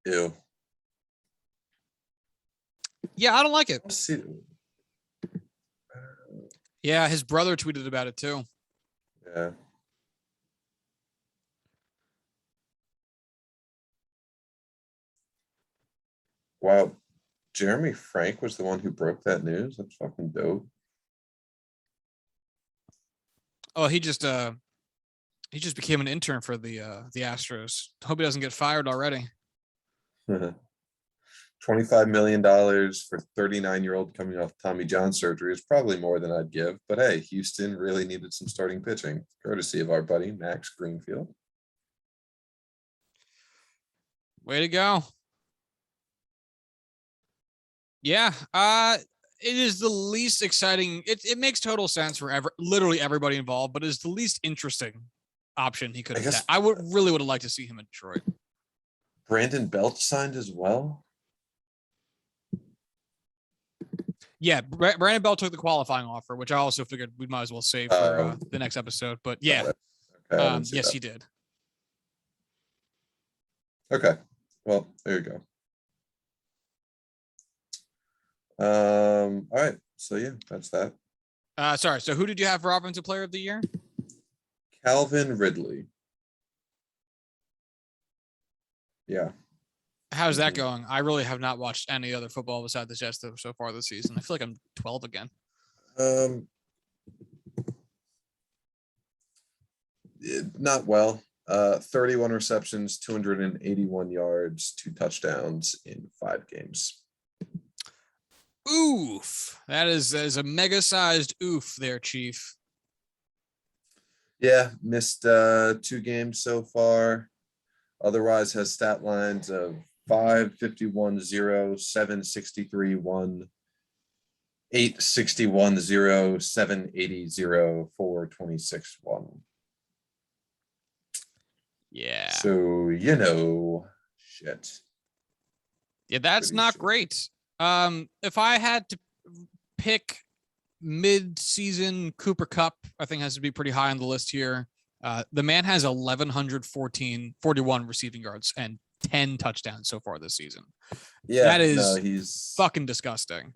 Ew. Yeah, I don't like it. Let's see. Yeah, his brother tweeted about it too. Yeah. Wow. Jeremy Frank was the one who broke that news. That's fucking dope. Oh, he just became an intern for the Astros. Hope he doesn't get fired already. $25 million for 39-year-old coming off Tommy John surgery is probably more than I'd give. But hey, Houston really needed some starting pitching, courtesy of our buddy Max Greenfield. Way to go. Yeah, it is the least exciting. It makes total sense for literally everybody involved, but it's the least interesting option he could have had. I would have liked to see him in Detroit. Brandon Belt signed as well. Yeah, Brandon Belt took the qualifying offer, which I also figured we might as well save for the next episode. But yeah, okay, yes, he did. Okay, well, there you go. All right, so yeah, that's that. Sorry, so who did you have for Offensive Player of the Year? Calvin Ridley. Yeah. How's that going? I really have not watched any other football besides the Jets so far this season. I feel like I'm 12 again. Not well. 31 receptions, 281 yards, 2 touchdowns in 5 games. Oof. That is a mega-sized oof there, Chief. Yeah, missed 2 games so far. Otherwise has stat lines of 551-0, 763-1, 861-0, 780-0, 426-1. Yeah. So, shit. Yeah, that's not shit. great. If I had to pick mid-season Cooper Kupp, I think has to be pretty high on the list here. The man has 41 receiving yards and 10 touchdowns so far this season. Yeah, that is he's fucking disgusting.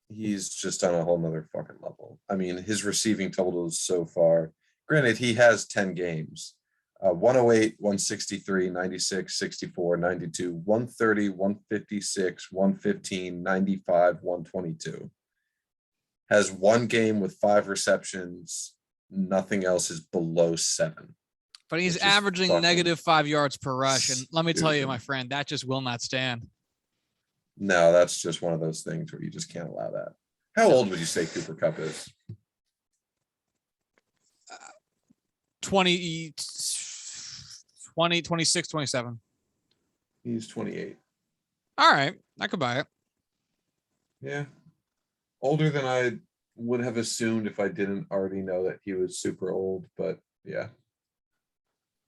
He's just on a whole nother fucking level. I mean, his receiving totals so far, granted, he has 10 games. 108, 163, 96, 64, 92, 130, 156, 115, 95, 122. Has 1 game with 5 receptions. Nothing else is below 7. But he's averaging -5 yards per rush. And let me tell you, my friend, that just will not stand. No, that's just one of those things where you just can't allow that. How old would you say Cooper Kupp is? 26, 27. He's 28. All right. I could buy it. Yeah. Older than I would have assumed if I didn't already know that he was super old, but yeah.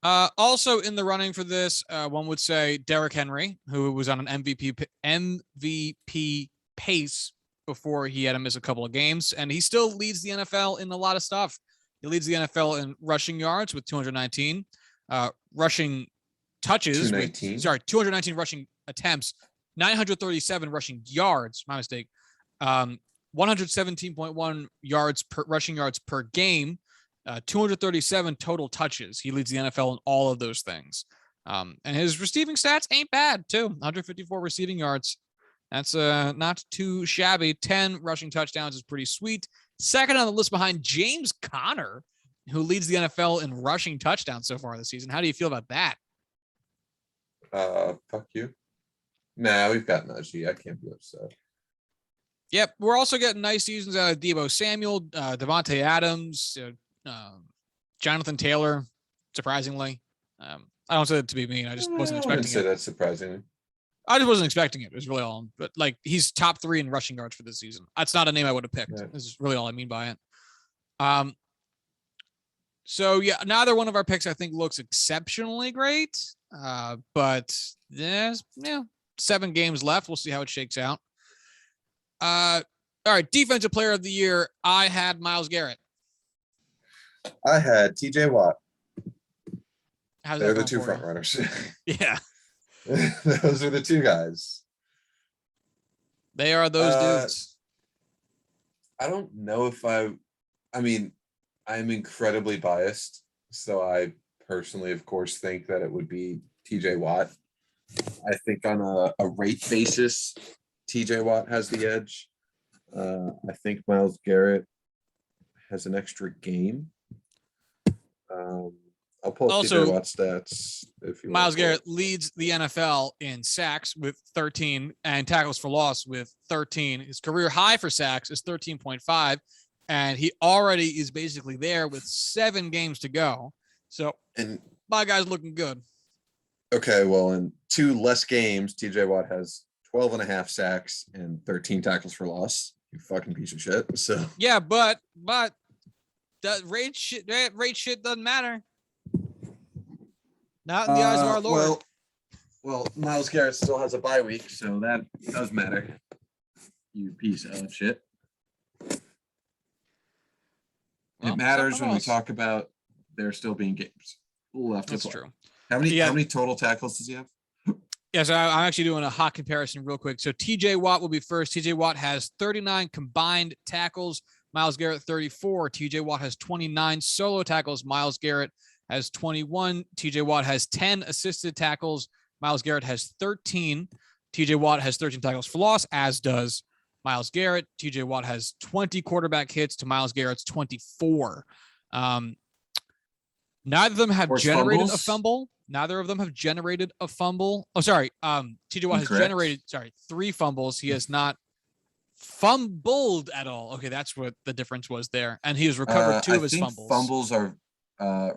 Also in the running for this, one would say Derrick Henry, who was on an MVP pace before he had to miss a couple of games, and he still leads the NFL in a lot of stuff. He leads the NFL in rushing yards with 219, rushing touches 219 rushing attempts, 937 rushing yards. My mistake. 117.1 rushing yards per game, 237 total touches. He leads the NFL in all of those things. And his receiving stats ain't bad too. 154 receiving yards. That's not too shabby. 10 rushing touchdowns is pretty sweet. Second on the list behind James Conner, who leads the NFL in rushing touchdowns so far this season. How do you feel about that? Fuck you. Nah, we've got Najee. I can't be upset. Yep, we're also getting nice seasons out of Deebo Samuel, Devontae Adams, Jonathan Taylor, surprisingly. I don't say that to be mean. I just wasn't expecting I wouldn't say it. that's surprising. I just wasn't expecting it. It was really all. But like, he's top 3 in rushing yards for this season. That's not a name I would have picked. Yeah. This is really all I mean by it. So yeah, neither one of our picks I think looks exceptionally great. But there's 7 games left. We'll see how it shakes out. All right, defensive player of the year. I had Myles Garrett. I had TJ Watt. How's They're that the two going front for runners. you? Yeah, Those are the two guys. they are those dudes. I don't know if I mean, I'm incredibly biased. So I personally, of course, think that it would be TJ Watt. I think on a rate basis, TJ Watt has the edge. I think Myles Garrett has an extra game. I'll pull up Also, TJ Watt stats if you Myles want. Garrett leads the NFL in sacks with 13 and tackles for loss with 13. His career high for sacks is 13.5, and he already is basically there with 7 games to go. So And my guy's looking good. okay, well, in 2 less games, TJ Watt has 12 and a half sacks and 13 tackles for loss. You fucking piece of shit. So Yeah, but the rate shit doesn't matter. Not in the eyes of our Lord. Well, Myles Garrett still has a bye week, so that does matter. You piece of shit. Well, It matters something when we else. talk about there still being games left to That's play. true. How many Yeah. total tackles does he have? Yeah, so I'm actually doing a hot comparison real quick. So TJ Watt will be first. TJ Watt has 39 combined tackles. Myles Garrett 34. TJ Watt has 29 solo tackles. Myles Garrett has 21. TJ Watt has 10 assisted tackles. Myles Garrett has 13. TJ Watt has 13 tackles for loss, as does Myles Garrett. TJ Watt has 20 quarterback hits to Myles Garrett's 24. Neither of them have Forced generated fumbles? a fumble. Neither of them have generated a fumble. Oh, sorry. TJ Watt has Incorrect. generated 3 fumbles. He has not fumbled at all. Okay, that's what the difference was there. And he has recovered 2 of his fumbles. Fumbles are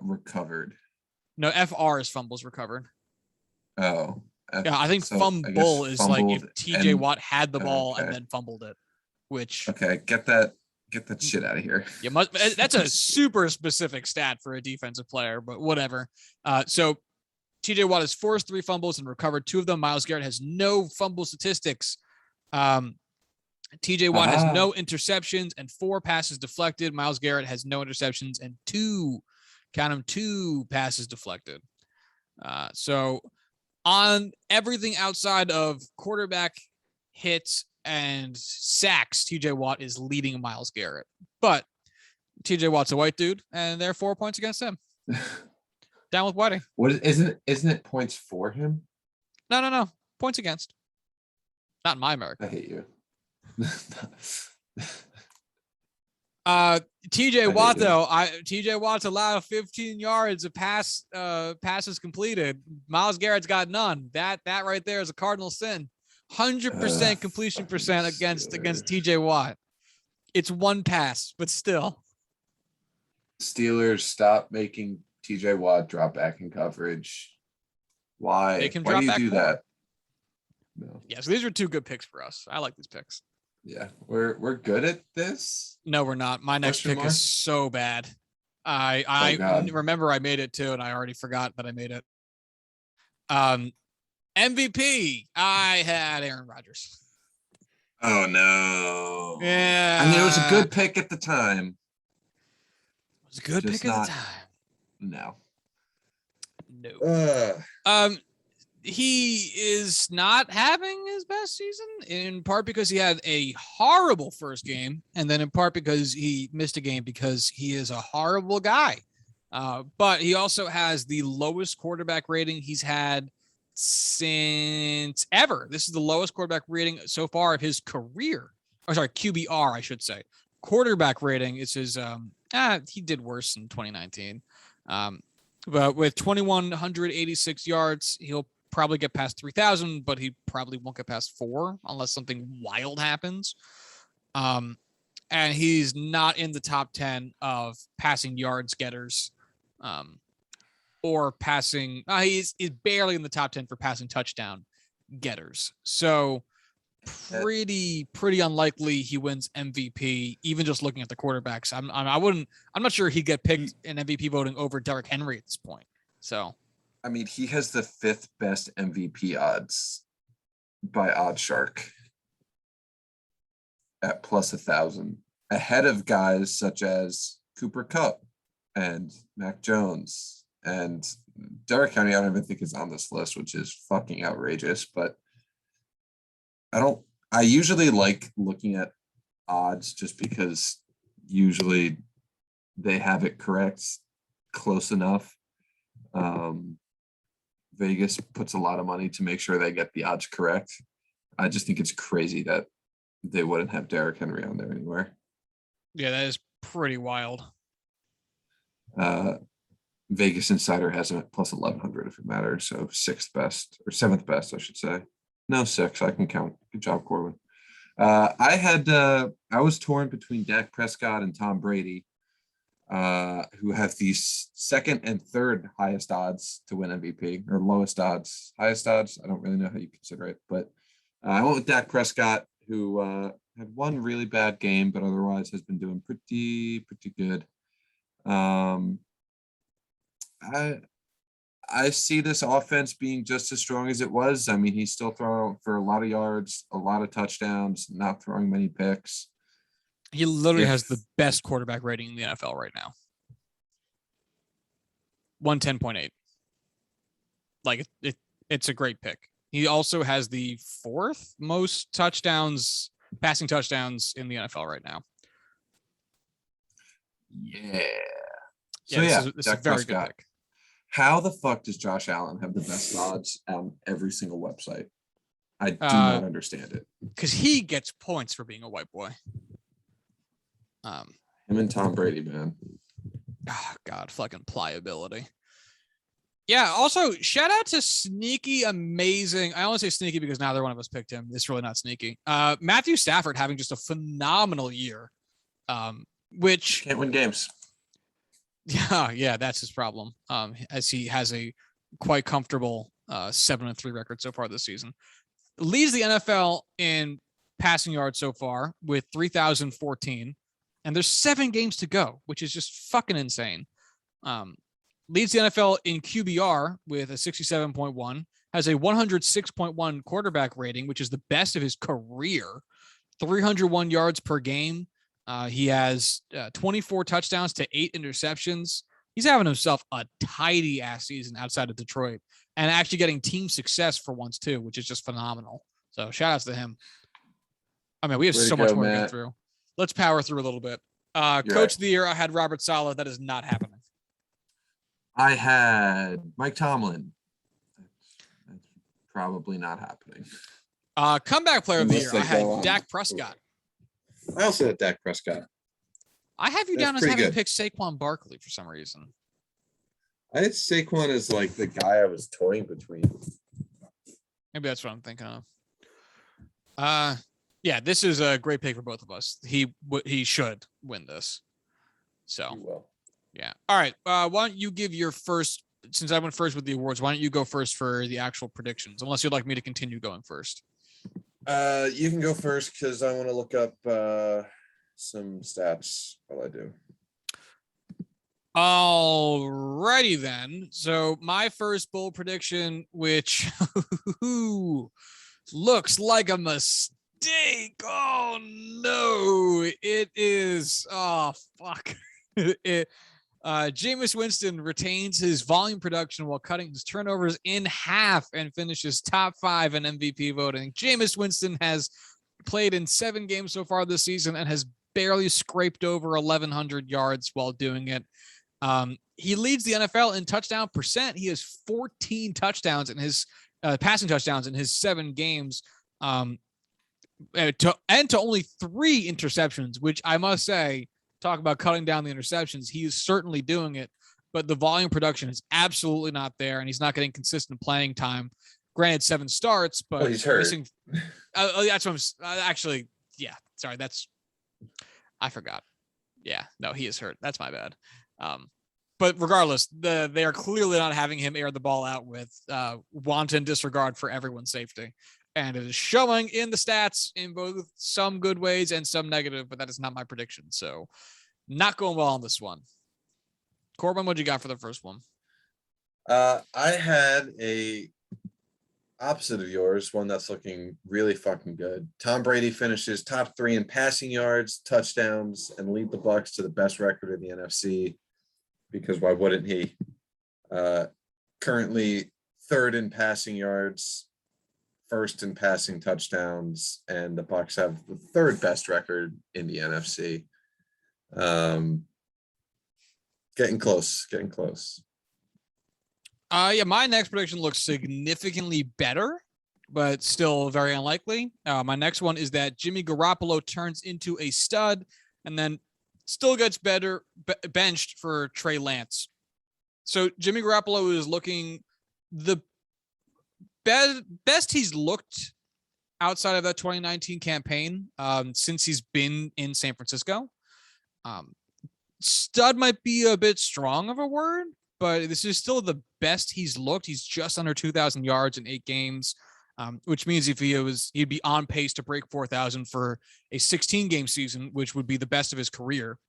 recovered. No, FR is fumbles recovered. Oh. Yeah, I think so fumble is like if fumbled TJ and- Watt had the ball okay. and then fumbled it, which Okay, get that shit out of here. that's a super specific stat for a defensive player, but whatever. So TJ Watt has forced 3 fumbles and recovered 2 of them. Myles Garrett has no fumble statistics. TJ Watt has no interceptions and 4 passes deflected. Myles Garrett has no interceptions and 2 passes deflected. So on everything outside of quarterback hits and sacks, TJ Watt is leading Myles Garrett. But TJ Watt's a white dude, and there are 4 points against him. Down with Whiting. What isn't it points for him? No. Points against. Not in my America. I hate you. TJ Watt though, TJ Watt's allowed 15 yards of passes completed. Myles Garrett's got none. That right there is a cardinal sin. 100% completion percent against TJ Watt. It's 1 pass, but still. Steelers, stop making TJ Watt drop back in coverage. Why? Make him Why drop do you back do more. that? No. Yeah, so these are 2 good picks for us. I like these picks. Yeah, we're good at this. No, we're not. My next Question pick mark? is so bad. I God. remember I made it too, and I already forgot that I made it. MVP. I had Aaron Rodgers. Oh no. Yeah. I mean, it was a good pick at the time. It was a good Just pick at not- the time. No. No. He is not having his best season, in part because he had a horrible first game, and then in part because he missed a game because he is a horrible guy. But he also has the lowest quarterback rating he's had since ever. This is the lowest quarterback rating so far of his career. Or sorry, QBR, I should say. Quarterback rating is his, he did worse in 2019. But with 2,186 yards, he'll probably get past 3,000, but he probably won't get past 4 unless something wild happens. And he's not in the top 10 of passing yards getters, or passing. He's barely in the top 10 for passing touchdown getters. So pretty unlikely he wins MVP. Even just looking at the quarterbacks, I'm not sure he'd get picked in MVP voting over Derrick Henry at this point. So, I mean, he has the 5th best MVP odds by OddsShark at plus 1,000, ahead of guys such as Cooper Kupp and Mac Jones, and Derrick Henry. I don't even think is on this list, which is fucking outrageous. But I usually like looking at odds just because usually they have it correct, close enough. Vegas puts a lot of money to make sure they get the odds correct. I just think it's crazy that they wouldn't have Derrick Henry on there anywhere. Yeah, that is pretty wild. Vegas Insider has him at plus 1,100 if it matters. So 6th best or 7th best, I should say. No, 6. I can count. Good job, Corwin. I was torn between Dak Prescott and Tom Brady, who have the 2nd and 3rd highest odds to win MVP, or lowest odds, highest odds. I don't really know how you consider it, but I went with Dak Prescott, who had one really bad game, but otherwise has been doing pretty good. I see this offense being just as strong as it was. I mean, he's still throwing for a lot of yards, a lot of touchdowns, not throwing many picks. He literally has the best quarterback rating in the NFL right now. 110.8. Like it's a great pick. He also has the 4th most passing touchdowns in the NFL right now. Yeah. This is a very good pick. How the fuck does Josh Allen have the best odds on every single website? I do not understand it. Because he gets points for being a white boy. Him and Tom Brady, man. Oh, God, fucking pliability. Yeah, also, shout out to sneaky, amazing. I only say sneaky because neither one of us picked him. It's really not sneaky. Matthew Stafford having just a phenomenal year, which can't win games. Yeah, that's his problem. As he has a quite comfortable 7-3 record so far this season. Leads the NFL in passing yards so far with 3,014, and there's 7 games to go, which is just fucking insane. Leads the NFL in QBR with a 67.1, has a 106.1 quarterback rating, which is the best of his career, 301 yards per game. He has 24 touchdowns to 8 interceptions. He's having himself a tidy ass season outside of Detroit and actually getting team success for once too, which is just phenomenal. So shout outs to him. I mean, we have so much more to get through. Let's power through a little bit. Coach of the year, I had Robert Saleh. That is not happening. I had Mike Tomlin. That's probably not happening. Comeback player of the year, I had Dak Prescott. I also had Dak Prescott. I have you down as having picked Saquon Barkley for some reason. I had Saquon as like the guy I was toying between. Maybe that's what I'm thinking of. Yeah, this is a great pick for both of us. He should win this. So, yeah. All right. Why don't you give your first, since I went first with the awards, why don't you go first for the actual predictions, unless you'd like me to continue going first? You can go first because I want to look up some stats while I do. Alrighty then. So my first bold prediction, which looks like a mistake. Oh no, it is. Oh fuck. Jameis Winston retains his volume production while cutting his turnovers in half and finishes top 5 in MVP voting. Jameis Winston has played in 7 games so far this season and has barely scraped over 1,100 yards while doing it. He leads the NFL in touchdown percent. He has 14 touchdowns in his passing touchdowns in his 7 games. To only 3 interceptions, which I must say, talk about cutting down the interceptions. He is certainly doing it, but the volume production is absolutely not there, and he's not getting consistent playing time. Granted, 7 starts, but he's hurt. Missing. That's what I'm actually. Yeah, sorry. I forgot. Yeah, no, he is hurt. That's my bad. But regardless, they are clearly not having him air the ball out with wanton disregard for everyone's safety. And it is showing in the stats in both some good ways and some negative, but that is not my prediction. So not going well on this one. Corbin, what you got for the first one? I had a opposite of yours, one that's looking really fucking good. Tom Brady finishes top 3 in passing yards, touchdowns, and lead the Bucs to the best record in the NFC. Because why wouldn't he? Currently 3rd in passing yards, 1st in passing touchdowns, and the Bucs have the 3rd best record in the NFC. Getting close. Yeah, my next prediction looks significantly better, but still very unlikely. My next one is that Jimmy Garoppolo turns into a stud and then still gets benched for Trey Lance. So Jimmy Garoppolo is looking the best he's looked outside of that 2019 campaign since he's been in San Francisco. Stud might be a bit strong of a word, but this is still the best he's looked. He's just under 2,000 yards in 8 games, which means if he'd be on pace to break 4,000 for a 16-game season, which would be the best of his career.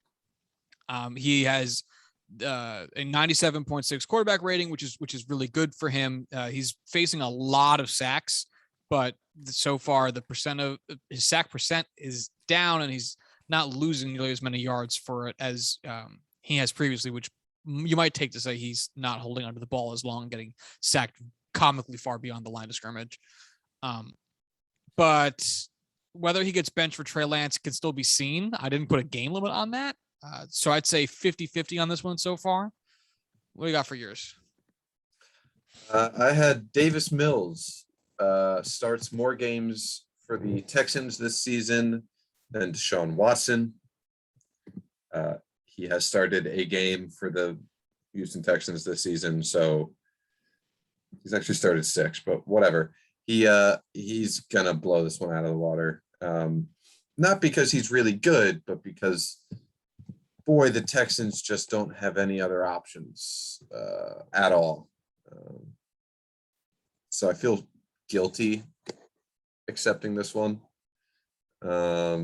He has a 97.6 quarterback rating, which is really good for him. He's facing a lot of sacks, but so far the percent of his sack percent is down, and he's not losing nearly as many yards for it as he has previously, which you might take to say he's not holding onto the ball as long and getting sacked comically far beyond the line of scrimmage. But whether he gets benched for Trey Lance can still be seen. I didn't put a game limit on that. So I'd say 50-50 on this one so far. What do you got for yours? I had Davis Mills starts more games for the Texans this season than Deshaun Watson. He has started a game for the Houston Texans this season, so he's actually started 6, but whatever. He's gonna blow this one out of the water. Not because he's really good, but because boy, the Texans just don't have any other options at all. So I feel guilty accepting this one. But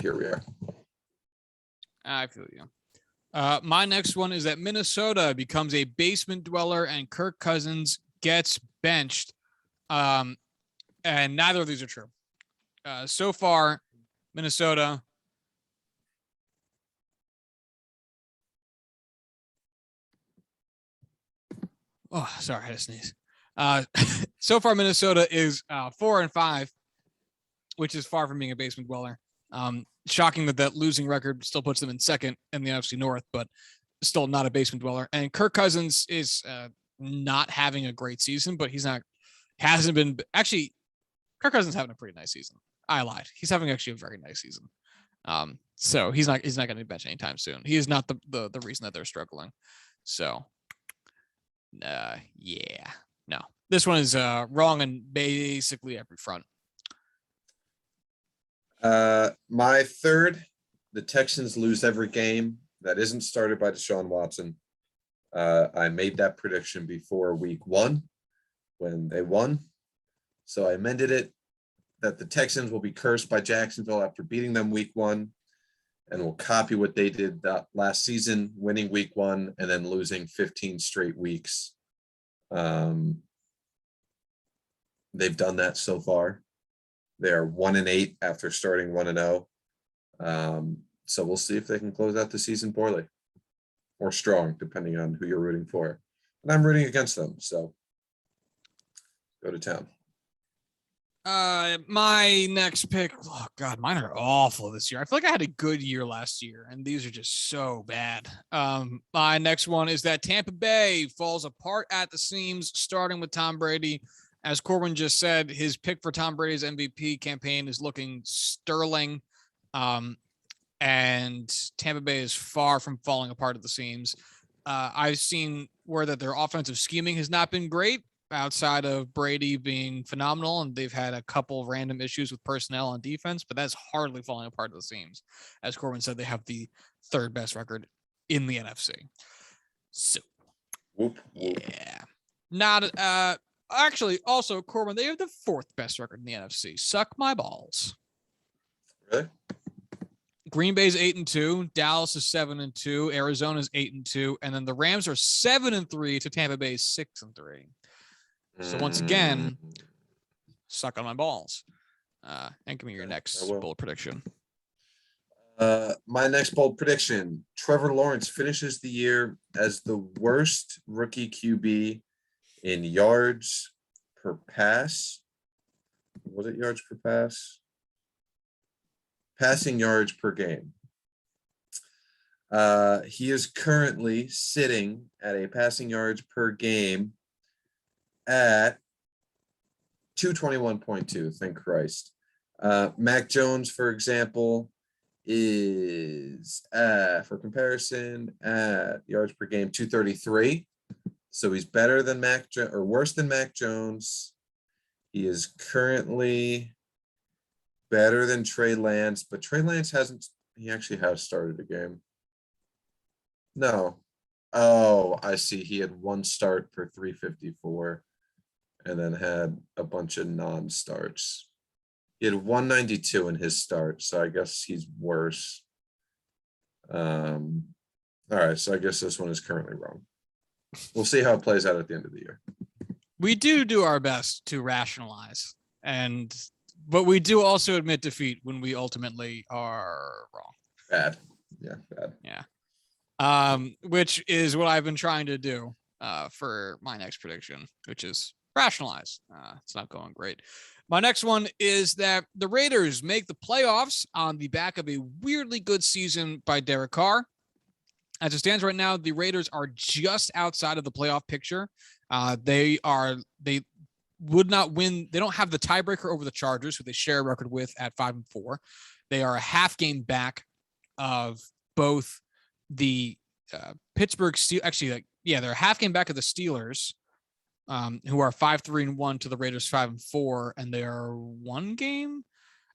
here we are. I feel you. My next one is that Minnesota becomes a basement dweller and Kirk Cousins gets benched. And neither of these are true. So far, Minnesota. Oh, sorry, I had to sneeze. So far, Minnesota is 4-5, which is far from being a basement dweller. Shocking that losing record still puts them in 2nd in the NFC North, but still not a basement dweller. And Kirk Cousins is not having a great season, but hasn't been actually. Kirk Cousins is having a pretty nice season. I lied. He's having actually a very nice season. So he's not going to be benched anytime soon. He is not the reason that they're struggling. So, yeah, no, this one is wrong on basically every front. My third, the Texans lose every game that isn't started by Deshaun Watson. I made that prediction before week 1 when they won. So I amended it that the Texans will be cursed by Jacksonville after beating them week 1 and will copy what they did that last season, winning week 1 and then losing 15 straight weeks. They've done that so far. They are 1-8 after starting 1-0. So we'll see if they can close out the season poorly or strong, depending on who you're rooting for. And I'm rooting against them, so go to town. My next pick, oh God, mine are awful this year. I feel like I had a good year last year, and these are just so bad. My next one is that Tampa Bay falls apart at the seams, starting with Tom Brady. As Corwin just said, his pick for Tom Brady's MVP campaign is looking sterling. And Tampa Bay is far from falling apart at the seams. I've seen where that their offensive scheming has not been great, outside of Brady being phenomenal, and they've had a couple random issues with personnel on defense, but that's hardly falling apart at the seams. As Corbin said, they have the third best record in the NFC. So, Whoop, whoop. yeah, not actually. Also, Corbin, they have the fourth best record in the NFC. Suck my balls. Really? Green Bay's 8-2, Dallas is 7-2, Arizona's 8-2, and then the Rams are 7-3 to Tampa Bay's 6-3. So once again, suck on my balls. And give me your next bold prediction. My next bold prediction: Trevor Lawrence finishes the year as the worst rookie QB in yards per pass. Was it yards per pass? Passing yards per game. He is currently sitting at a passing yards per game at 221.2. Thank Christ. Mac Jones, for example, is for comparison at yards per game 233. So he's better than or worse than Mac Jones. He is currently better than Trey Lance, but Trey Lance he actually has started a game. No. Oh, I see. He had one start for 354 and then had a bunch of non-starts. He had 192 in his start, so I guess he's worse. All right, so I guess this one is currently wrong. We'll see how it plays out at the end of the year. We do our best to rationalize, but we do also admit defeat when we ultimately are wrong. Bad. Yeah, bad. Yeah. Which is what I've been trying to do for my next prediction, which is rationalize. It's not going great. My next one is that the Raiders make the playoffs on the back of a weirdly good season by Derek Carr. As it stands right now, the Raiders are just outside of the playoff picture. They would not win. They don't have the tiebreaker over the Chargers, who they share a record with at 5-4. They are a half game back of both the Pittsburgh Steelers. Actually, they're a half game back of the Steelers, who are 5-3-1 to the Raiders 5-4, and they are one game.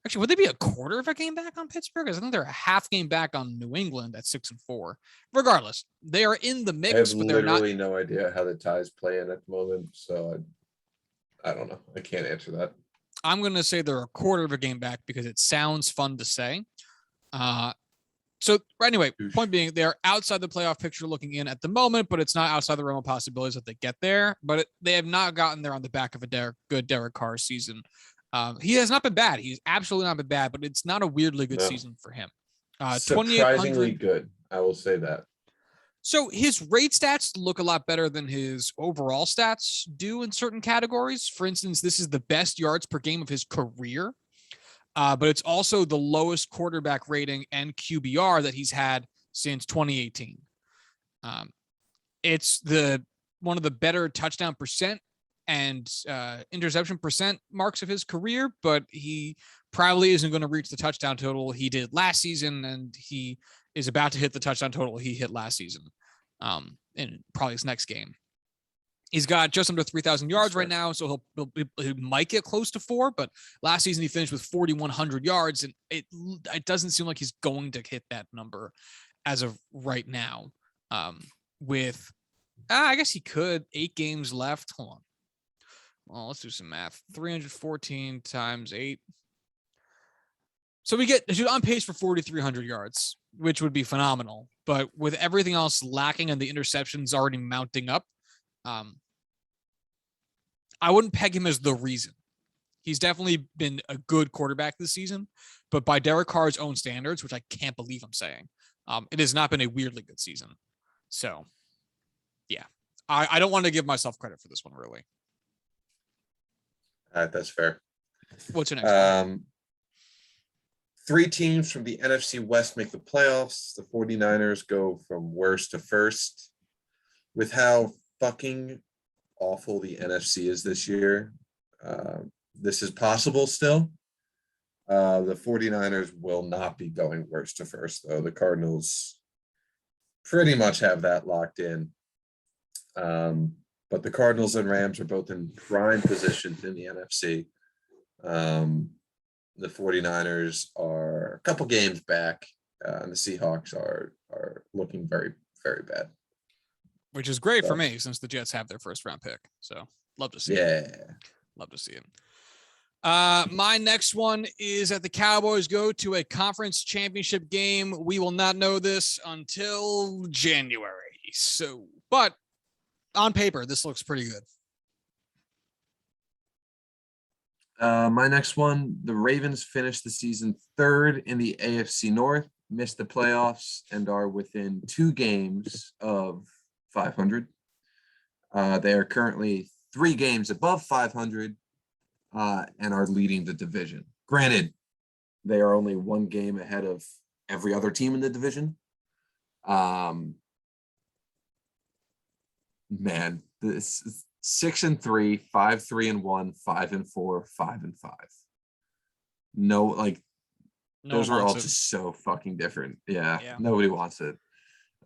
Actually, would they be a quarter of a game back on Pittsburgh? I think they're a half game back on New England at 6-4. Regardless, they are in the mix, but they're not. I have literally no idea how the ties play in at the moment, so I don't know. I can't answer that. I'm going to say they're a quarter of a game back because it sounds fun to say. So anyway, point being, they're outside the playoff picture looking in at the moment, but it's not outside the realm of possibilities that they get there. But they have not gotten there on the back of a good Derek Carr season. He has not been bad. He's absolutely not been bad, but it's not a weirdly good season for him. Surprisingly good. I will say that. So his rate stats look a lot better than his overall stats do in certain categories. For instance, this is the best yards per game of his career. But it's also the lowest quarterback rating and QBR that he's had since 2018. It's one of the better touchdown percent and interception percent marks of his career, but he probably isn't going to reach the touchdown total he did last season, and he is about to hit the touchdown total he hit last season in probably his next game. He's got just under 3,000 yards right now, so he might get close to 4, but last season he finished with 4,100 yards, and it doesn't seem like he's going to hit that number as of right now. I guess he could. 8 games left. Hold on. Well, let's do some math. 314 times 8. So he's on pace for 4,300 yards, which would be phenomenal. But with everything else lacking and the interceptions already mounting up, I wouldn't peg him as the reason. He's definitely been a good quarterback this season, but by Derek Carr's own standards, which I can't believe I'm saying, it has not been a weirdly good season. So, yeah, I don't want to give myself credit for this one, really. All right, that's fair. What's your next one? 3 teams from the NFC West make the playoffs. The 49ers go from worst to first. With how fucking awful the NFC is this year, this is possible still. The 49ers will not be going worst to first, though. The Cardinals pretty much have that locked in. But the Cardinals and Rams are both in prime positions in the NFC. The 49ers are a couple games back, and the Seahawks are looking very, very bad. Which is great for me since the Jets have their first round pick. So love to see it. Love to see it. My next one is that the Cowboys go to a conference championship game. We will not know this until January. So, but on paper, this looks pretty good. My next one, the Ravens finished the season 3rd in the AFC North, missed the playoffs, and are within 2 games of 500. They are currently 3 games above 500 and are leading the division. Granted, they are only 1 game ahead of every other team in the division. Man, this is 6-3, 5-3-1, 5-4, 5-5. No, like those are all just so fucking different. Yeah, nobody wants it.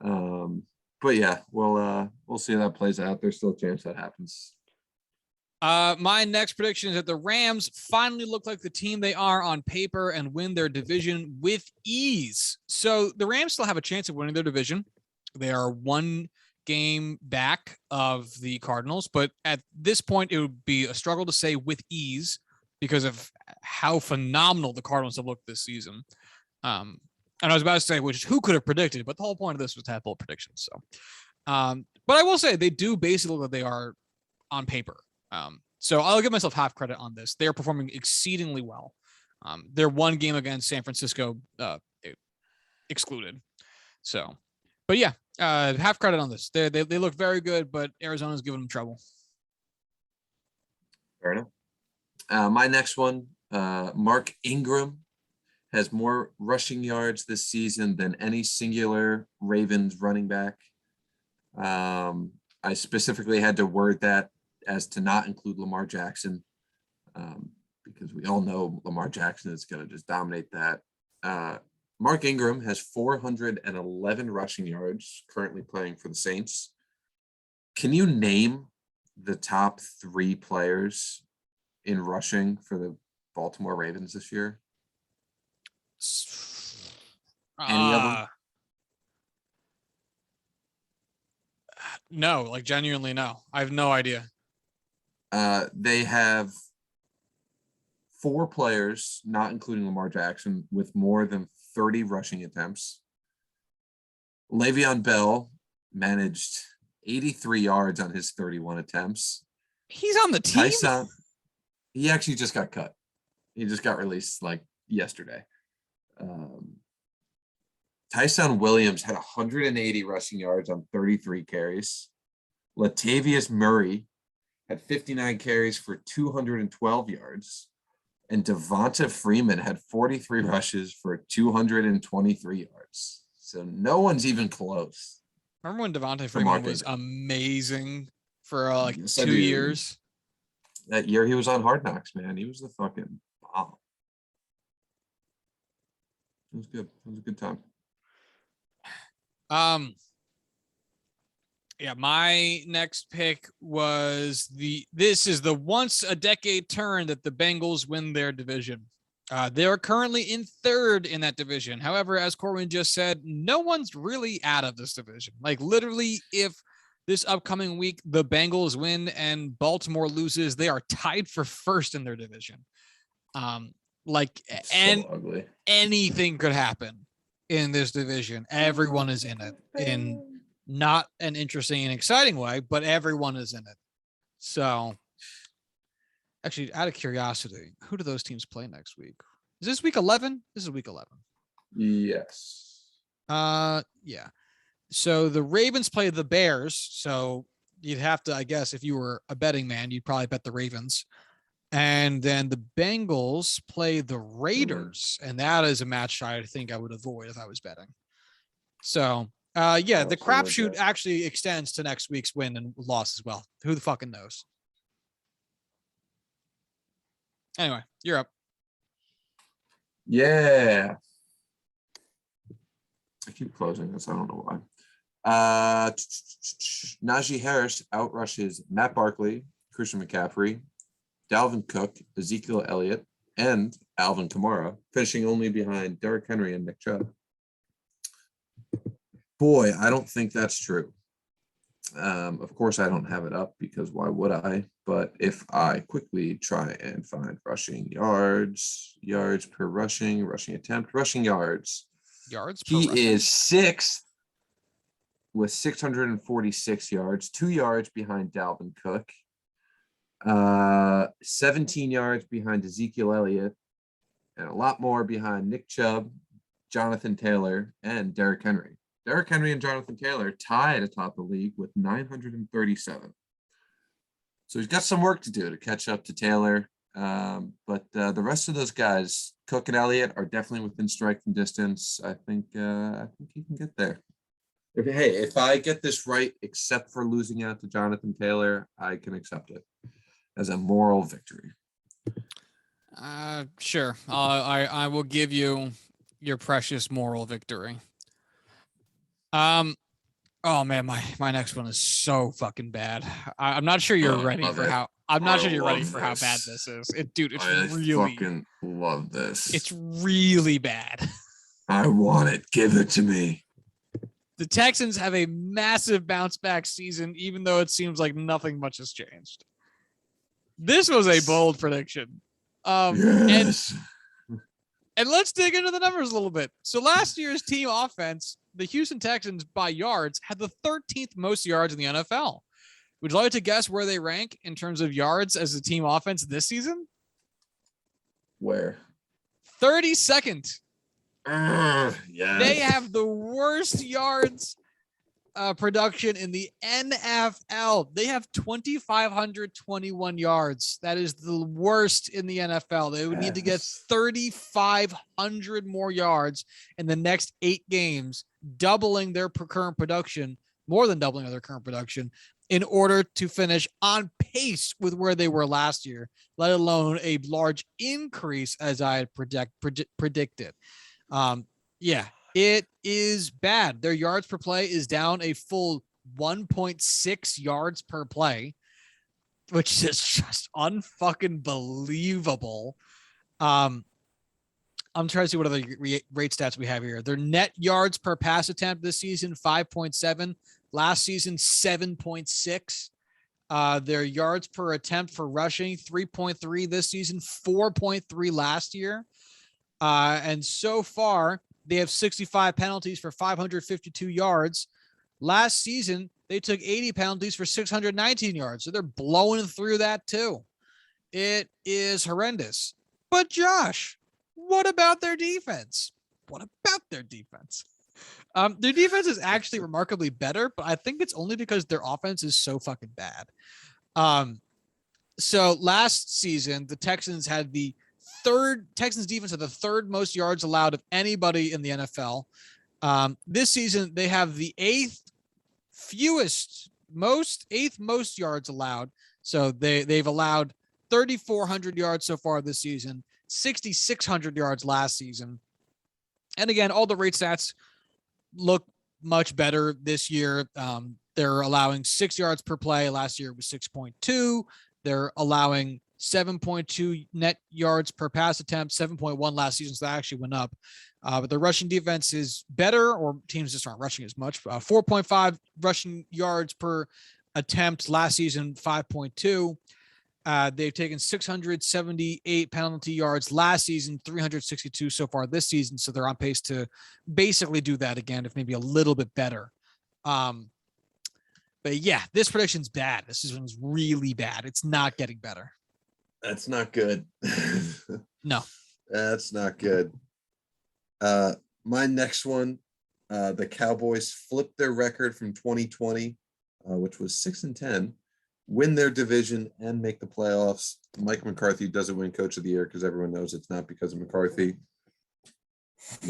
But yeah, we'll see how that plays out. There's still a chance that happens. My next prediction is that the Rams finally look like the team they are on paper and win their division with ease. So the Rams still have a chance of winning their division. They are 1 game back of the Cardinals, but at this point it would be a struggle to say with ease because of how phenomenal the Cardinals have looked this season. And I was about to say, which who could have predicted, but the whole point of this was to have bold predictions. So, but I will say they do basically look like they are on paper. So I'll give myself half credit on this. They're performing exceedingly well. Their 1 game against San Francisco excluded. So, but yeah, half credit on this. They look very good, but Arizona's giving them trouble. Fair enough. My next one, Mark Ingram has more rushing yards this season than any singular Ravens running back. I specifically had to word that as to not include Lamar Jackson, because we all know Lamar Jackson is going to just dominate that. Mark Ingram has 411 rushing yards, currently playing for the Saints. Can you name the top 3 players in rushing for the Baltimore Ravens this year? Any of them? No, like genuinely no. I have no idea. They have 4 players, not including Lamar Jackson, with more than 30 rushing attempts. Le'Veon Bell managed 83 yards on his 31 attempts. He's on the team? He actually just got cut. He just got released like yesterday. Tyson Williams had 180 rushing yards on 33 carries. Latavius Murray had 59 carries for 212 yards. And Devonta Freeman had 43 rushes for 223 yards. So no one's even close. Remember when Devonta Freeman was amazing for like yes, 2 years? That year he was on Hard Knocks, man. He was the fucking bomb. It was good. It was a good time. Yeah, my next pick was this is the once a decade turn that the Bengals win their division. They are currently in 3rd in that division. However, as Corwin just said, no one's really out of this division. Like literally, if this upcoming week the Bengals win and Baltimore loses, they are tied for 1st in their division. Ugly. Anything could happen in this division. Everyone is in it. In not an interesting and exciting way, but everyone is in it. So Actually, out of curiosity, who do those teams play next week? Is this week 11? This is week 11. Yes. Yeah. So the Ravens play the Bears. So you'd have to, I guess, if you were a betting man, you'd probably bet the Ravens. And then the Bengals play the Raiders, and that is a match I think I would avoid if I was betting. So, yeah, the crapshoot actually extends to next week's win and loss as well. Who the fucking knows? Anyway, you're up. Yeah. I keep closing this. I don't know why. Najee Harris outrushes Matt Barkley, Christian McCaffrey, Dalvin Cook, Ezekiel Elliott, and Alvin Kamara, finishing only behind Derrick Henry and Nick Chubb. Boy, I don't think that's true. Of course, I don't have it up because why would I? But if I quickly try and find rushing yards per rushing attempt, rushing yards. He is sixth with 646 yards, 2 yards behind Dalvin Cook, 17 yards behind Ezekiel Elliott, and a lot more behind Nick Chubb, Jonathan Taylor, and Derrick Henry. Derrick Henry and Jonathan Taylor tied atop the league with 937. So he's got some work to do to catch up to Taylor. But the rest of those guys, Cook and Elliott, are definitely within striking distance. I think he can get there. If I get this right, except for losing out to Jonathan Taylor, I can accept it as a moral victory. Sure. I will give you your precious moral victory. Oh man, my next one is so fucking bad. I'm not sure you're ready for how. I'm not sure you're ready for how bad this is. It's really fucking love this. It's really bad. I want it. Give it to me. The Texans have a massive bounce back season, even though it seems like nothing much has changed. This was a bold prediction. Yes. And let's dig into the numbers a little bit. So last year's team offense, the Houston Texans by yards had the 13th most yards in the NFL. Would you like to guess where they rank in terms of yards as a team offense this season? Where? 32nd. Yes. They have the worst yards production in the NFL. They have 2,521 yards. That is the worst in the NFL. They would need to get 3,500 more yards in the next 8 games, doubling their current production, more than doubling their current production, in order to finish on pace with where they were last year, let alone a large increase as I had predicted. Yeah, it is bad. Their yards per play is down a full 1.6 yards per play, which is just unfucking believable. I'm trying to see what other rate stats we have here. Their net yards per pass attempt this season, 5.7. Last season, 7.6. Their yards per attempt for rushing, 3.3 this season, 4.3 last year. And so far, they have 65 penalties for 552 yards. Last season, they took 80 penalties for 619 yards. So they're blowing through that too. It is horrendous. But Josh, what about their defense? Their defense is actually remarkably better, but I think it's only because their offense is so fucking bad. So last season, the Texans had Texans defense had the 3rd most yards allowed of anybody in the NFL. This season, they have the 8th most yards allowed. So they've allowed 3,400 yards so far this season, 6,600 yards last season. And again, all the rate stats look much better this year. They're allowing 6 yards per play. Last year it was 6.2. They're allowing 7.2 net yards per pass attempt, 7.1 last season. So that actually went up. But the rushing defense is better, or teams just aren't rushing as much. 4.5 rushing yards per attempt last season, 5.2. They've taken 678 penalty yards last season, 362 so far this season. So they're on pace to basically do that again, if maybe a little bit better. But yeah, this prediction's bad. This one's really bad. It's not getting better. That's not good. No. That's not good. My next one, the Cowboys flipped their record from 2020, which was 6-10, win their division and make the playoffs. Mike McCarthy doesn't win Coach of the Year because everyone knows it's not because of McCarthy.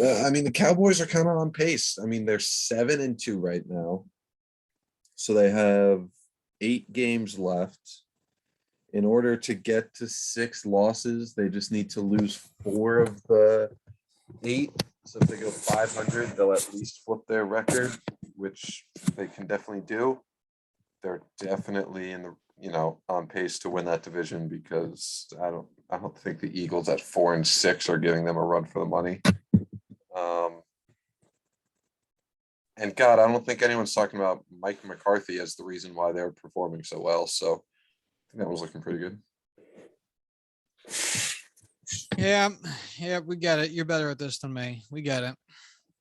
I mean, the Cowboys are kind of on pace. I mean, they're 7-2 right now. So they have 8 games left. In order to get to 6 losses, they just need to lose 4 of the 8. So if they go 500, they'll at least flip their record, which they can definitely do. They're definitely in the on pace to win that division because I don't think the Eagles at 4-6 are giving them a run for the money. And God, I don't think anyone's talking about Mike McCarthy as the reason why they're performing so well. So I think that was looking pretty good. Yeah, we get it. You're better at this than me. We get it.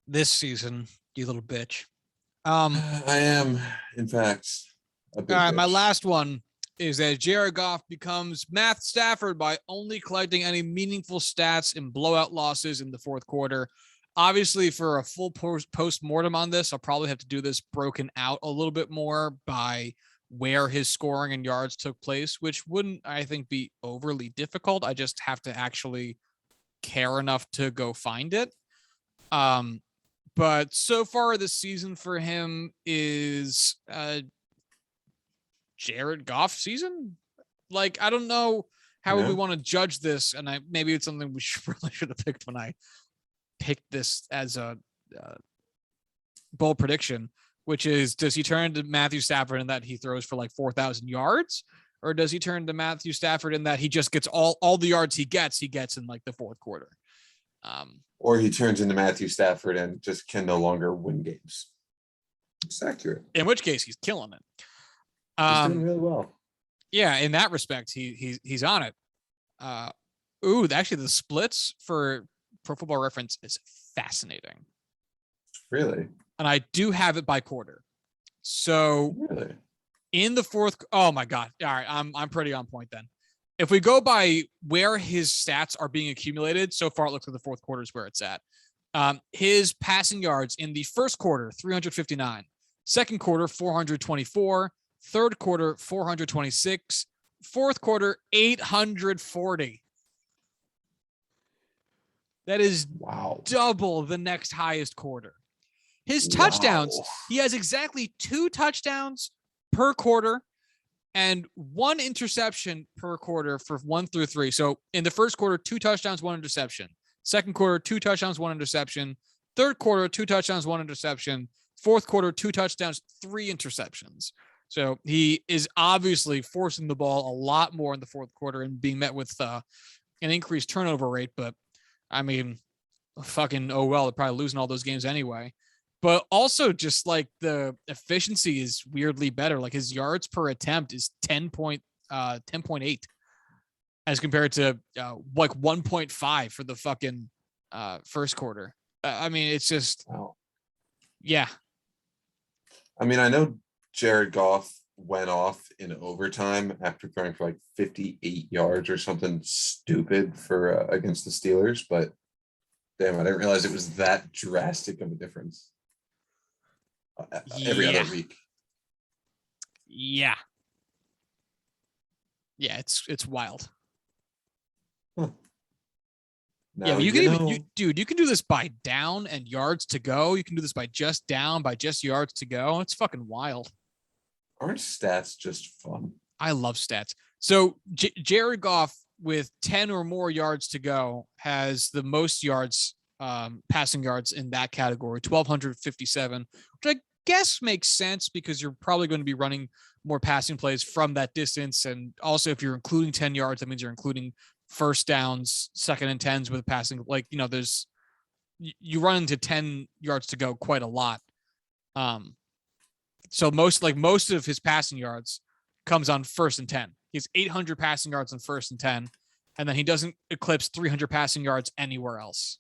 This season, you little bitch. I am, in fact, a big all right, my bitch. last one is that Jared Goff becomes Matt Stafford by only collecting any meaningful stats in blowout losses in the fourth quarter. Obviously, for a full post-mortem on this, I'll probably have to do this broken out a little bit more by where his scoring and yards took place, which wouldn't, I think, be overly difficult. I just have to actually care enough to go find it. But so far this season for him is Jared Goff season. Like, I don't know how we want to judge this, and maybe it's something we really should have picked when I picked this as a bold prediction, which is, does he turn to Matthew Stafford in that he throws for like 4,000 yards, or does he turn to Matthew Stafford in that he just gets all the yards he gets in like the fourth quarter? Or he turns into Matthew Stafford and just can no longer win games. It's accurate. In which case, he's killing it. He's doing really well. Yeah, in that respect, he's on it. Actually, the splits for Pro Football Reference is fascinating. Really? And I do have it by quarter. So really? In the fourth, oh my God. All right, I'm pretty on point then. If we go by where his stats are being accumulated, so far it looks like the fourth quarter is where it's at. His passing yards in the first quarter, 359. Second quarter, 424. Third quarter, 426. Fourth quarter, 840. That is double the next highest quarter. His touchdowns, he has exactly 2 touchdowns per quarter and 1 interception per quarter for 1 through 3. So in the first quarter, 2 touchdowns, 1 interception. Second quarter, 2 touchdowns, 1 interception. Third quarter, 2 touchdowns, 1 interception. Fourth quarter, 2 touchdowns, 3 interceptions. So he is obviously forcing the ball a lot more in the fourth quarter and being met with an increased turnover rate. But I mean, fucking, oh well, they're probably losing all those games anyway. But also just like the efficiency is weirdly better. Like his yards per attempt is 10.8 as compared to like 1.5 for the fucking first quarter. I mean, it's just, yeah. I mean, I know Jared Goff went off in overtime after throwing for like 58 yards or something stupid for against the Steelers, but damn, I didn't realize it was that drastic of a difference. Every other week. Yeah, it's wild. Huh. Now, you can you can do this by down and yards to go. You can do this by just down, by just yards to go. It's fucking wild. Aren't stats just fun? I love stats. So Jared Goff with 10 or more yards to go has the most yards, passing yards in that category, 1,257, which I guess makes sense because you're probably going to be running more passing plays from that distance. And also if you're including 10 yards, that means you're including first downs, second and 10s with passing. Like, you run into 10 yards to go quite a lot. So most of his passing yards comes on first and 10. He's 800 passing yards on first and 10. And then he doesn't eclipse 300 passing yards anywhere else.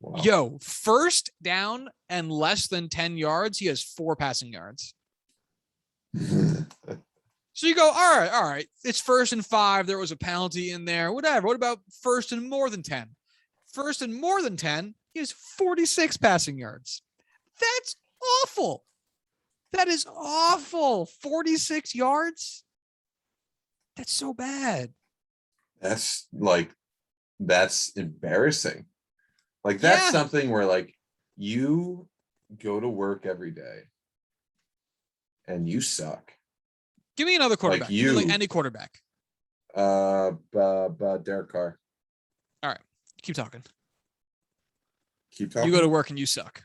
Wow. Yo, first down and less than 10 yards, he has 4 passing yards. So you go, all right. It's 1st and 5. There was a penalty in there. Whatever. What about 1st and more than 10? 1st and more than 10, he has 46 passing yards. That's awful. That is awful. 46 yards. That's so bad. That's embarrassing. Like that's something where like you go to work every day and you suck. Give me another quarterback. Like you, like any quarterback. Derek Carr. All right. Keep talking. Keep talking. You go to work and you suck.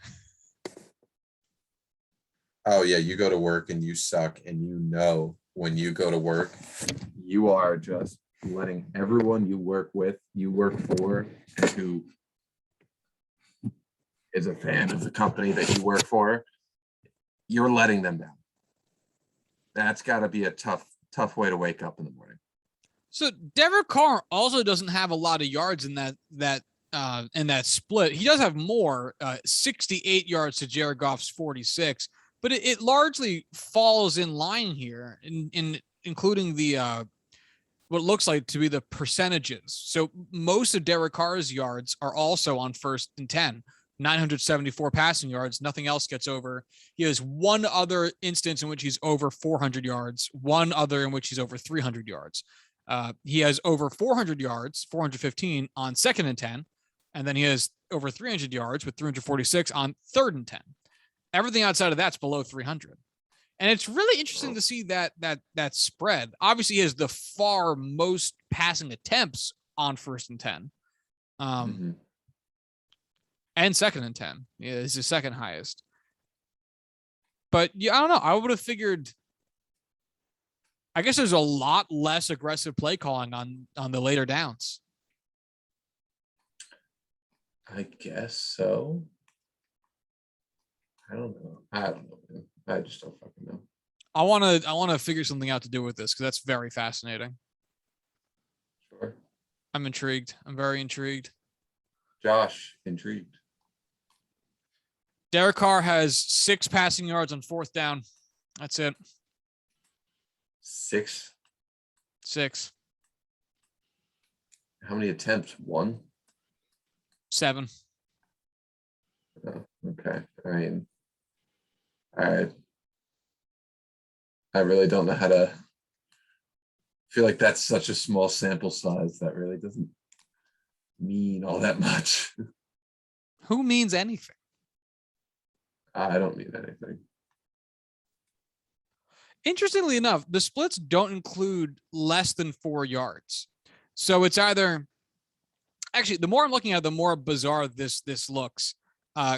Oh yeah, you go to work and you suck, and when you go to work, you are just letting everyone you work with, you work for, and who is a fan of the company that you work for, you're letting them down. That's got to be a tough way to wake up in the morning. So Derek Carr also doesn't have a lot of yards in that split. He does have more, 68 yards to Jared Goff's 46, but it largely falls in line here, in including the what looks like to be the percentages. So most of Derek Carr's yards are also on 1st and 10, 974 passing yards. Nothing else gets over. He has one other instance in which he's over 400 yards, one other in which he's over 300 yards. He has over 400 yards, 415 on 2nd and 10. And then he has over 300 yards with 346 on 3rd and 10. Everything outside of that's below 300. And it's really interesting to see that spread. Obviously, he has the far most passing attempts on 1st and 10. And 2nd and 10 is his second highest. But yeah, I don't know. I would have figured, I guess there's a lot less aggressive play calling on the later downs. I guess so. I don't know. Man. I just don't fucking know. I want to figure something out to do with this because that's very fascinating. Sure. I'm intrigued. I'm very intrigued. Josh, intrigued. Derek Carr has 6 passing yards on 4th down. That's it. 6. How many attempts? 1? 7. Oh, okay. I mean, I really don't know how to feel like that's such a small sample size that really doesn't mean all that much. Who means anything? I don't mean anything. Interestingly enough, the splits don't include less than 4 yards. So it's either, actually, the more I'm looking at it, the more bizarre this looks.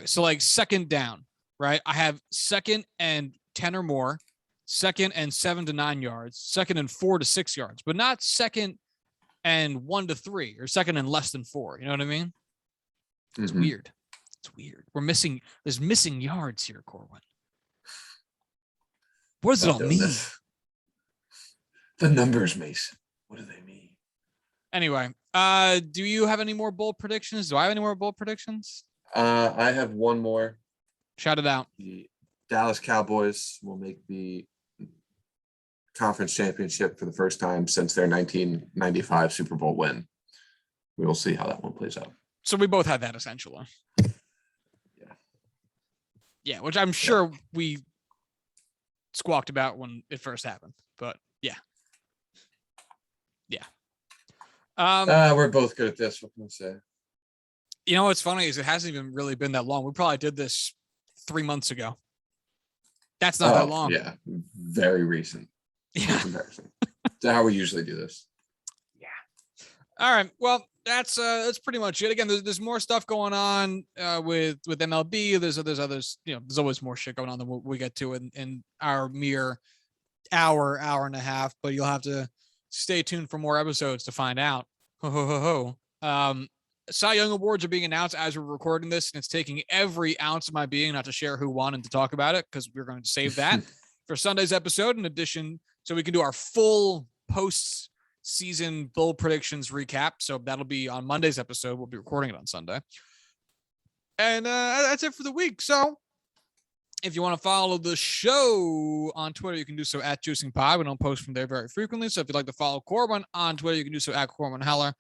So like 2nd down, right? I have 2nd and 10 or more, 2nd and 7 to 9 yards, 2nd and 4 to 6 yards, but not 2nd and 1 to 3 or 2nd and less than 4. You know what I mean? It's weird. It's weird. There's missing yards here, Corwin. What does it all mean? The numbers, Mason. What do they mean? Anyway, do you have any more bold predictions? Do I have any more bold predictions? I have one more. Shout it out. The Dallas Cowboys will make the conference championship for the first time since their 1995 Super Bowl win. We will see how that one plays out. So we both had that essentially. Yeah, which I'm sure we squawked about when it first happened, but yeah. We're both good at this. What can I say? You know what's funny is it hasn't even really been that long. We probably did this 3 months ago. That's not that long. Yeah, very recent. Yeah. Comparison. That's how we usually do this. Yeah. All right. Well, that's pretty much it. Again, there's more stuff going on with MLB. There's others. There's always more shit going on than we get to in our mere hour and a half. But you'll have to stay tuned for more episodes to find out. Ho ho ho ho. Cy Young Awards are being announced as we're recording this, and it's taking every ounce of my being not to share who won and to talk about it because we're going to save that for Sunday's episode in addition, so we can do our full post-season bowl predictions recap. So that'll be on Monday's episode. We'll be recording it on Sunday. And that's it for the week. So If you want to follow the show on Twitter, you can do so at Juicing Pod. We don't post from there very frequently. So if you'd like to follow Corwin on Twitter, you can do so at Corwin Heller.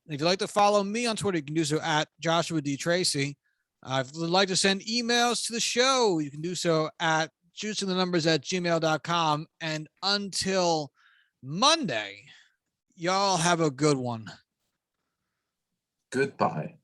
And if you'd like to follow me on Twitter, you can do so at Joshua D. Tracy. If you'd like to send emails to the show, you can do so at juicingthenumbers@gmail.com. And until Monday, y'all have a good one. Goodbye.